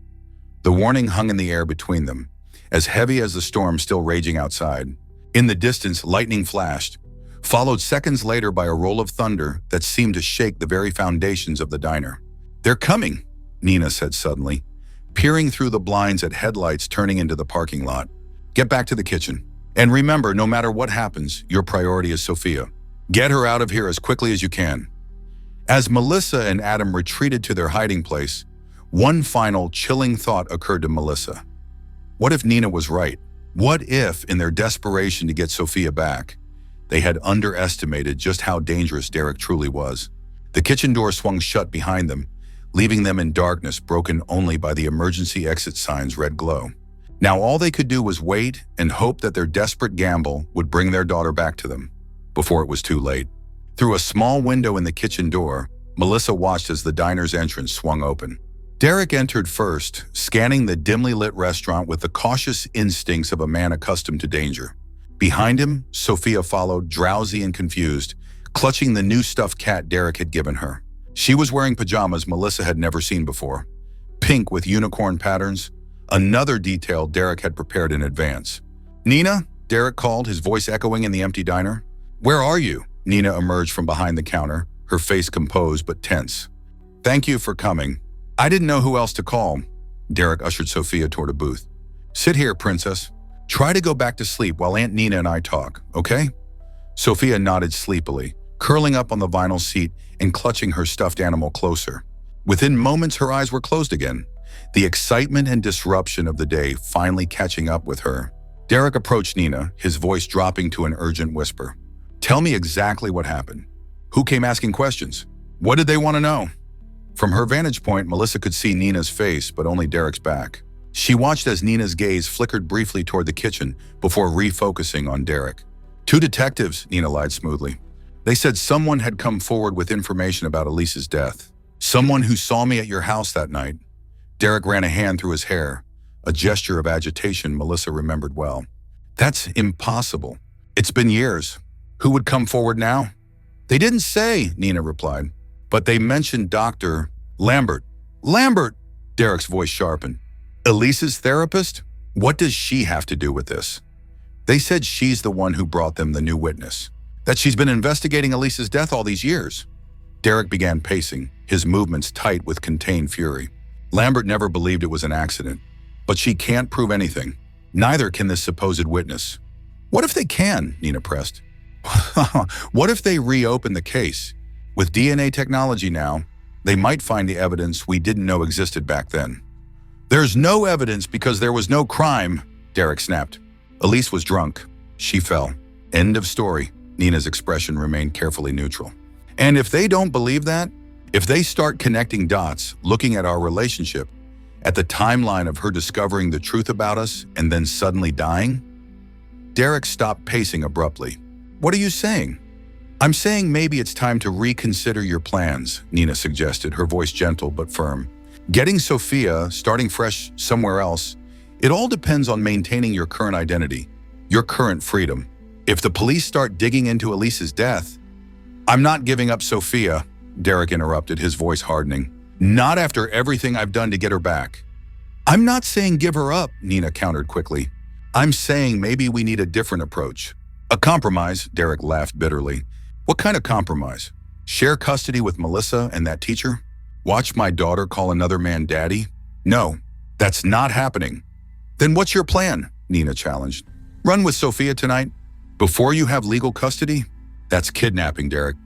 S1: The warning hung in the air between them, as heavy as the storm still raging outside. In the distance, lightning flashed, followed seconds later by a roll of thunder that seemed to shake the very foundations of the diner. They're coming, Nina said suddenly, peering through the blinds at headlights turning into the parking lot. Get back to the kitchen. And remember, no matter what happens, your priority is Sofia. Get her out of here as quickly as you can. As Melissa and Adam retreated to their hiding place, one final chilling thought occurred to Melissa. What if Nina was right? What if, in their desperation to get Sofia back, they had underestimated just how dangerous Derek truly was? The kitchen door swung shut behind them, leaving them in darkness broken only by the emergency exit sign's red glow. Now all they could do was wait and hope that their desperate gamble would bring their daughter back to them, before it was too late. Through a small window in the kitchen door, Melissa watched as the diner's entrance swung open. Derek entered first, scanning the dimly lit restaurant with the cautious instincts of a man accustomed to danger. Behind him, Sofia followed, drowsy and confused, clutching the new stuffed cat Derek had given her. She was wearing pajamas Melissa had never seen before, pink with unicorn patterns, another detail Derek had prepared in advance. "Nina?" Derek called, his voice echoing in the empty diner. "Where are you?" Nina emerged from behind the counter, her face composed but tense. "Thank you for coming. I didn't know who else to call." Derek ushered Sofia toward a booth. "Sit here, princess. Try to go back to sleep while Aunt Nina and I talk, okay?" Sofia nodded sleepily, curling up on the vinyl seat and clutching her stuffed animal closer. Within moments, her eyes were closed again, the excitement and disruption of the day finally catching up with her. Derek approached Nina, his voice dropping to an urgent whisper. "Tell me exactly what happened. Who came asking questions? What did they want to know?" From her vantage point, Melissa could see Nina's face, but only Derek's back. She watched as Nina's gaze flickered briefly toward the kitchen before refocusing on Derek. "Two detectives," Nina lied smoothly. "They said someone had come forward with information about Elise's death. Someone who saw me at your house that night." Derek ran a hand through his hair, a gesture of agitation Melissa remembered well. "That's impossible. It's been years. Who would come forward now?" "They didn't say," Nina replied. "But they mentioned Dr. Lambert." "Lambert!" Derek's voice sharpened. "Elise's therapist? What does she have to do with this?" "They said she's the one who brought them the new witness. That she's been investigating Elise's death all these years." Derek began pacing, his movements tight with contained fury. "Lambert never believed it was an accident. But she can't prove anything. Neither can this supposed witness." "What if they can?" Nina pressed. "What if they reopen the case? With DNA technology now, they might find the evidence we didn't know existed back then." "There's no evidence because there was no crime," Derek snapped. "Elise was drunk. She fell. End of story." Nina's expression remained carefully neutral. "And if they don't believe that, if they start connecting dots, looking at our relationship, at the timeline of her discovering the truth about us and then suddenly dying?" Derek stopped pacing abruptly. "What are you saying?" "I'm saying maybe it's time to reconsider your plans," Nina suggested, her voice gentle but firm. "Getting Sofia, starting fresh somewhere else, it all depends on maintaining your current identity, your current freedom. If the police start digging into Elise's death..." "I'm not giving up Sofia," Derek interrupted, his voice hardening. "Not after everything I've done to get her back." "I'm not saying give her up," Nina countered quickly. "I'm saying maybe we need a different approach. A compromise," Derek laughed bitterly. "What kind of compromise? Share custody with Melissa and that teacher? Watch my daughter call another man daddy? No, that's not happening." "Then what's your plan?" Nina challenged. "Run with Sofia tonight? Before you have legal custody? That's kidnapping, Derek.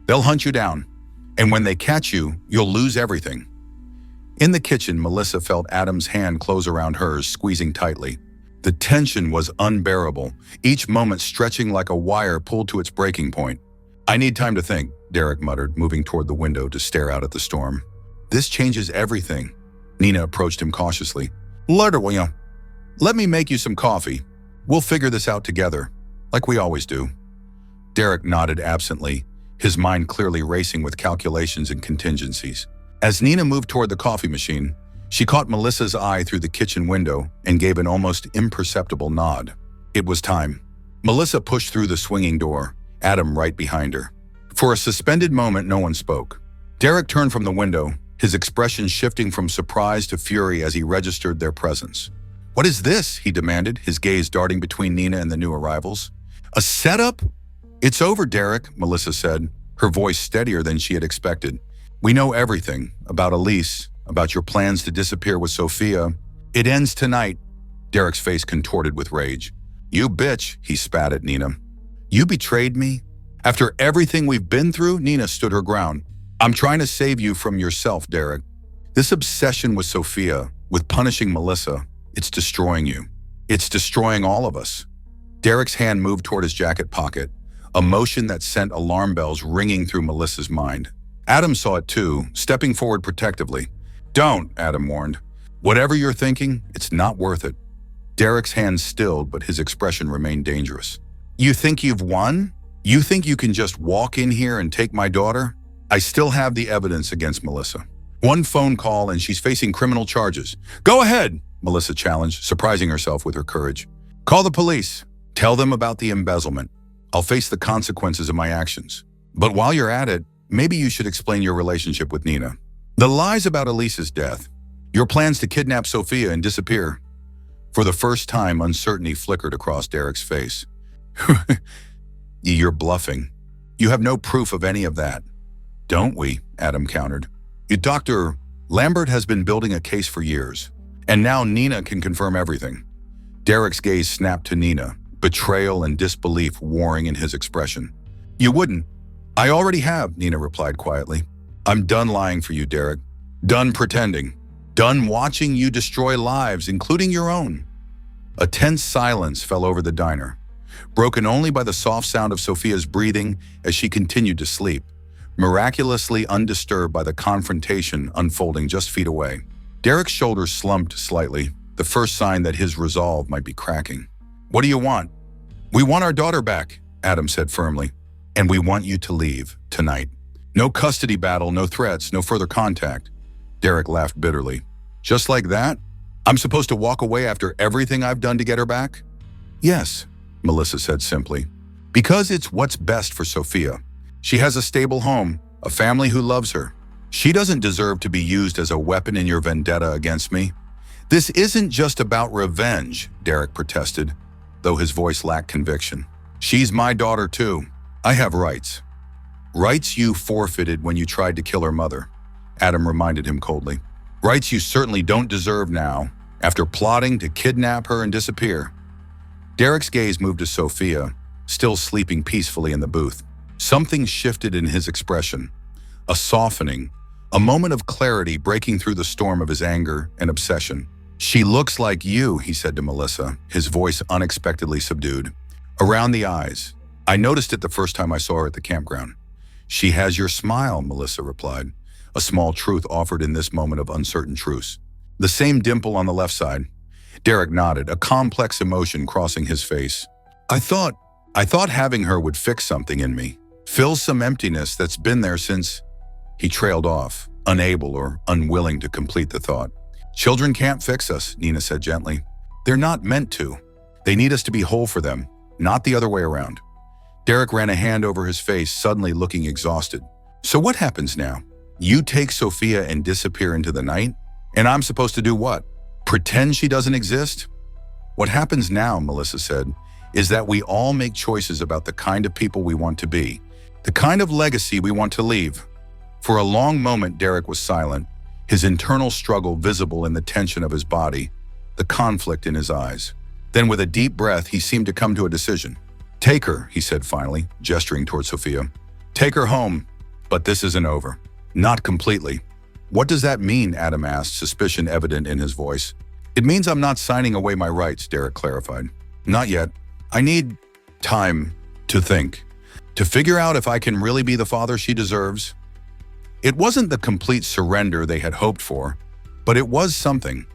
S1: They'll hunt you down. And when they catch you, you'll lose everything." In the kitchen, Melissa felt Adam's hand close around hers, squeezing tightly. The tension was unbearable, each moment stretching like a wire pulled to its breaking point. "I need time to think," Derek muttered, moving toward the window to stare out at the storm. "This changes everything." Nina approached him cautiously. "Let me make you some coffee. We'll figure this out together, like we always do." Derek nodded absently, his mind clearly racing with calculations and contingencies. As Nina moved toward the coffee machine, she caught Melissa's eye through the kitchen window and gave an almost imperceptible nod. It was time. Melissa pushed through the swinging door, Adam right behind her. For a suspended moment, no one spoke. Derek turned from the window, his expression shifting from surprise to fury as he registered their presence. "What is this?" he demanded, his gaze darting between Nina and the new arrivals. "A setup?" "It's over, Derek," Melissa said, her voice steadier than she had expected. "We know everything about Elise, about your plans to disappear with Sofia. It ends tonight." Derek's face contorted with rage. "You bitch," he spat at Nina. "You betrayed me? After everything we've been through?" Nina stood her ground. "I'm trying to save you from yourself, Derek. This obsession with Sofia, with punishing Melissa, it's destroying you. It's destroying all of us." Derek's hand moved toward his jacket pocket, a motion that sent alarm bells ringing through Melissa's mind. Adam saw it too, stepping forward protectively. "Don't," Adam warned. "Whatever you're thinking, it's not worth it." Derek's hand stilled, but his expression remained dangerous. "You think you've won? You think you can just walk in here and take my daughter? I still have the evidence against Melissa. One phone call and she's facing criminal charges. Go ahead, Melissa challenged, surprising herself with her courage. Call the police. Tell them about the embezzlement. I'll face the consequences of my actions. But while you're at it, maybe you should explain your relationship with Nina. The lies about Elise's death. Your plans to kidnap Sofia and disappear. For the first time, uncertainty flickered across Derek's face. You're bluffing. You have no proof of any of that. Don't we? Adam countered. Dr. Lambert has been building a case for years, and now Nina can confirm everything. Derek's gaze snapped to Nina, betrayal and disbelief warring in his expression. You wouldn't. I already have, Nina replied quietly. I'm done lying for you, Derek. Done pretending. Done watching you destroy lives, including your own. A tense silence fell over the diner, broken only by the soft sound of Sofia's breathing as she continued to sleep, miraculously undisturbed by the confrontation unfolding just feet away. Derek's shoulders slumped slightly, the first sign that his resolve might be cracking. What do you want? We want our daughter back, Adam said firmly. And we want you to leave tonight. No custody battle, no threats, no further contact. Derek laughed bitterly. Just like that? I'm supposed to walk away after everything I've done to get her back? Yes, Melissa said simply. Because it's what's best for Sofia. She has a stable home, a family who loves her. She doesn't deserve to be used as a weapon in your vendetta against me. This isn't just about revenge, Derek protested, though his voice lacked conviction. She's my daughter too. I have rights. Rights you forfeited when you tried to kill her mother, Adam reminded him coldly. Rights you certainly don't deserve now, after plotting to kidnap her and disappear. Derek's gaze moved to Sofia, still sleeping peacefully in the booth. Something shifted in his expression, a softening, a moment of clarity breaking through the storm of his anger and obsession. She looks like you, he said to Melissa, his voice unexpectedly subdued. Around the eyes. I noticed it the first time I saw her at the campground. She has your smile, Melissa replied, a small truth offered in this moment of uncertain truce. The same dimple on the left side. Derek nodded, a complex emotion crossing his face. I thought having her would fix something in me, fill some emptiness that's been there since. He trailed off, unable or unwilling to complete the thought. Children can't fix us, Nina said gently. They're not meant to. They need us to be whole for them, not the other way around. Derek ran a hand over his face, suddenly looking exhausted. So what happens now? You take Sofia and disappear into the night? And I'm supposed to do what? Pretend she doesn't exist? What happens now, Melissa said, is that we all make choices about the kind of people we want to be, the kind of legacy we want to leave. For a long moment, Derek was silent, his internal struggle visible in the tension of his body, the conflict in his eyes. Then with a deep breath, he seemed to come to a decision. Take her, he said finally, gesturing toward Sofia. Take her home, but this isn't over. Not completely. What does that mean? Adam asked, suspicion evident in his voice. It means I'm not signing away my rights, Derek clarified. Not yet. I need time to think, to figure out if I can really be the father she deserves. It wasn't the complete surrender they had hoped for, but it was something.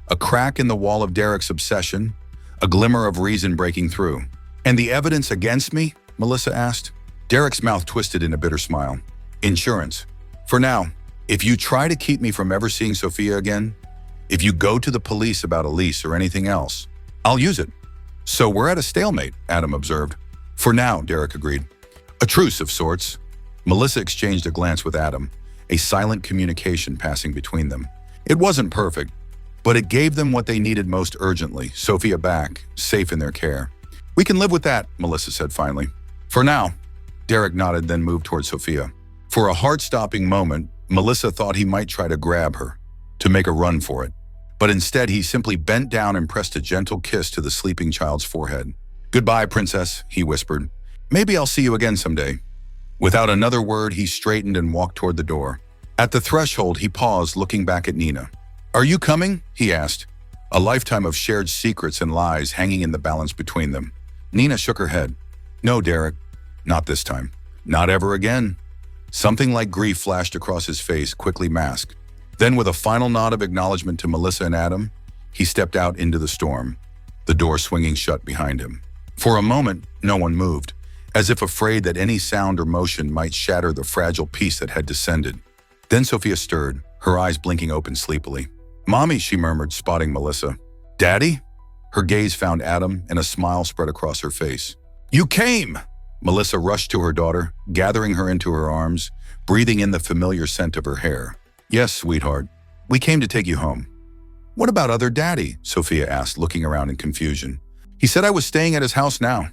S1: A crack in the wall of Derek's obsession, a glimmer of reason breaking through. And the evidence against me? Melissa asked. Derek's mouth twisted in a bitter smile. Insurance. For now, if you try to keep me from ever seeing Sofia again, if you go to the police about Elise or anything else, I'll use it. So we're at a stalemate, Adam observed. For now, Derek agreed. A truce of sorts. Melissa exchanged a glance with Adam, a silent communication passing between them. It wasn't perfect, but it gave them what they needed most urgently, Sofia back, safe in their care. We can live with that, Melissa said finally. For now. Derek nodded, then moved toward Sofia. For a heart-stopping moment, Melissa thought he might try to grab her, to make a run for it. But instead, he simply bent down and pressed a gentle kiss to the sleeping child's forehead. Goodbye, princess, he whispered. Maybe I'll see you again someday. Without another word, he straightened and walked toward the door. At the threshold, he paused, looking back at Nina. Are you coming? He asked, a lifetime of shared secrets and lies hanging in the balance between them. Nina shook her head. No, Derek, not this time. Not ever again. Something like grief flashed across his face, quickly masked. Then, with a final nod of acknowledgement to Melissa and Adam, he stepped out into the storm, the door swinging shut behind him. For a moment, no one moved, as if afraid that any sound or motion might shatter the fragile peace that had descended. Then Sofia stirred, her eyes blinking open sleepily. "Mommy," she murmured, spotting Melissa. "Daddy?" Her gaze found Adam, and a smile spread across her face. "You came!" Melissa rushed to her daughter, gathering her into her arms, breathing in the familiar scent of her hair. "Yes, sweetheart. We came to take you home." "What about other Daddy?" Sofia asked, looking around in confusion. "He said I was staying at his house now."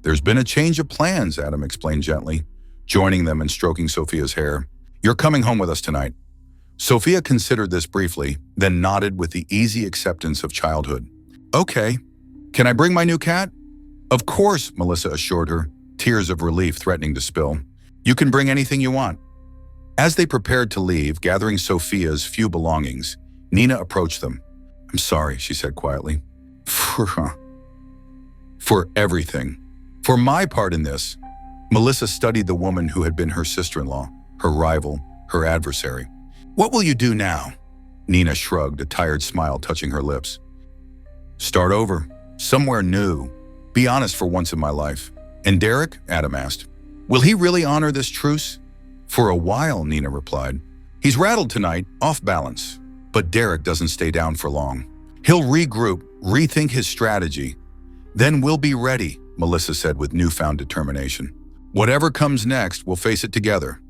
S1: "There's been a change of plans," Adam explained gently, joining them and stroking Sofia's hair. "You're coming home with us tonight." Sofia considered this briefly, then nodded with the easy acceptance of childhood. "Okay. Can I bring my new cat?" "Of course," Melissa assured her, tears of relief threatening to spill. "You can bring anything you want." As they prepared to leave, gathering Sofia's few belongings, Nina approached them. "I'm sorry," she said quietly. For everything. For my part in this." Melissa studied the woman who had been her sister-in-law, her rival, her adversary. "What will you do now?" Nina shrugged, a tired smile touching her lips. "Start over. Somewhere new. Be honest for once in my life." "And Derek?" Adam asked. "Will he really honor this truce?" "For a while," Nina replied. "He's rattled tonight, off balance. But Derek doesn't stay down for long. He'll regroup, rethink his strategy. Then we'll be ready," Melissa said with newfound determination. "Whatever comes next, we'll face it together."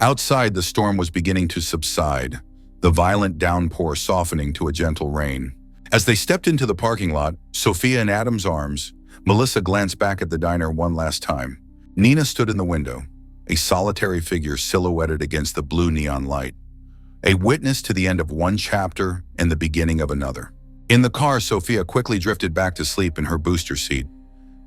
S1: Outside, the storm was beginning to subside, the violent downpour softening to a gentle rain. As they stepped into the parking lot, Sofia in Adam's arms, Melissa glanced back at the diner one last time. Nina stood in the window, a solitary figure silhouetted against the blue neon light. A witness to the end of one chapter and the beginning of another. In the car, Sofia quickly drifted back to sleep in her booster seat,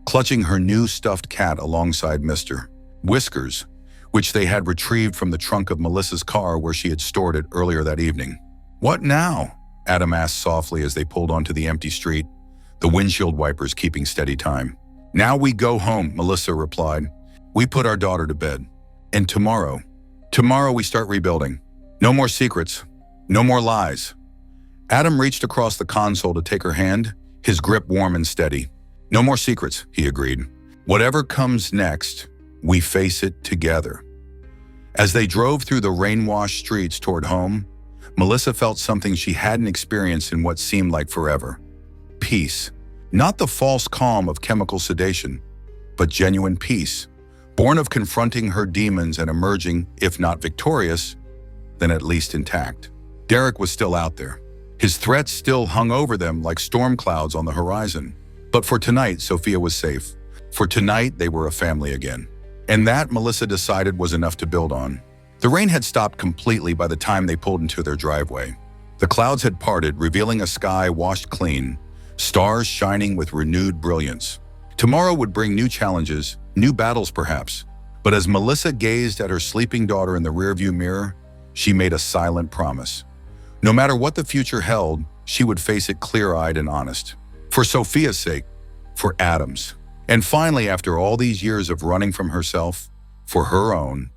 S1: clutching her new stuffed cat alongside Mr. Whiskers, which they had retrieved from the trunk of Melissa's car where she had stored it earlier that evening. "What now?" Adam asked softly as they pulled onto the empty street, the windshield wipers keeping steady time. "Now we go home," Melissa replied. "We put our daughter to bed. And tomorrow we start rebuilding. No more secrets. No more lies." Adam reached across the console to take her hand, his grip warm and steady. "No more secrets," he agreed. "Whatever comes next, we face it together." As they drove through the rain-washed streets toward home, Melissa felt something she hadn't experienced in what seemed like forever. Peace. Not the false calm of chemical sedation, but genuine peace, born of confronting her demons and emerging, if not victorious, then at least intact. Derek was still out there. His threats still hung over them like storm clouds on the horizon. But for tonight, Sofia was safe. For tonight, they were a family again. And that, Melissa decided, was enough to build on. The rain had stopped completely by the time they pulled into their driveway. The clouds had parted, revealing a sky washed clean, stars shining with renewed brilliance. Tomorrow would bring new challenges, new battles perhaps. But as Melissa gazed at her sleeping daughter in the rearview mirror, she made a silent promise. No matter what the future held, she would face it clear-eyed and honest. For Sofia's sake, for Adam's. And finally, after all these years of running from herself, for her own,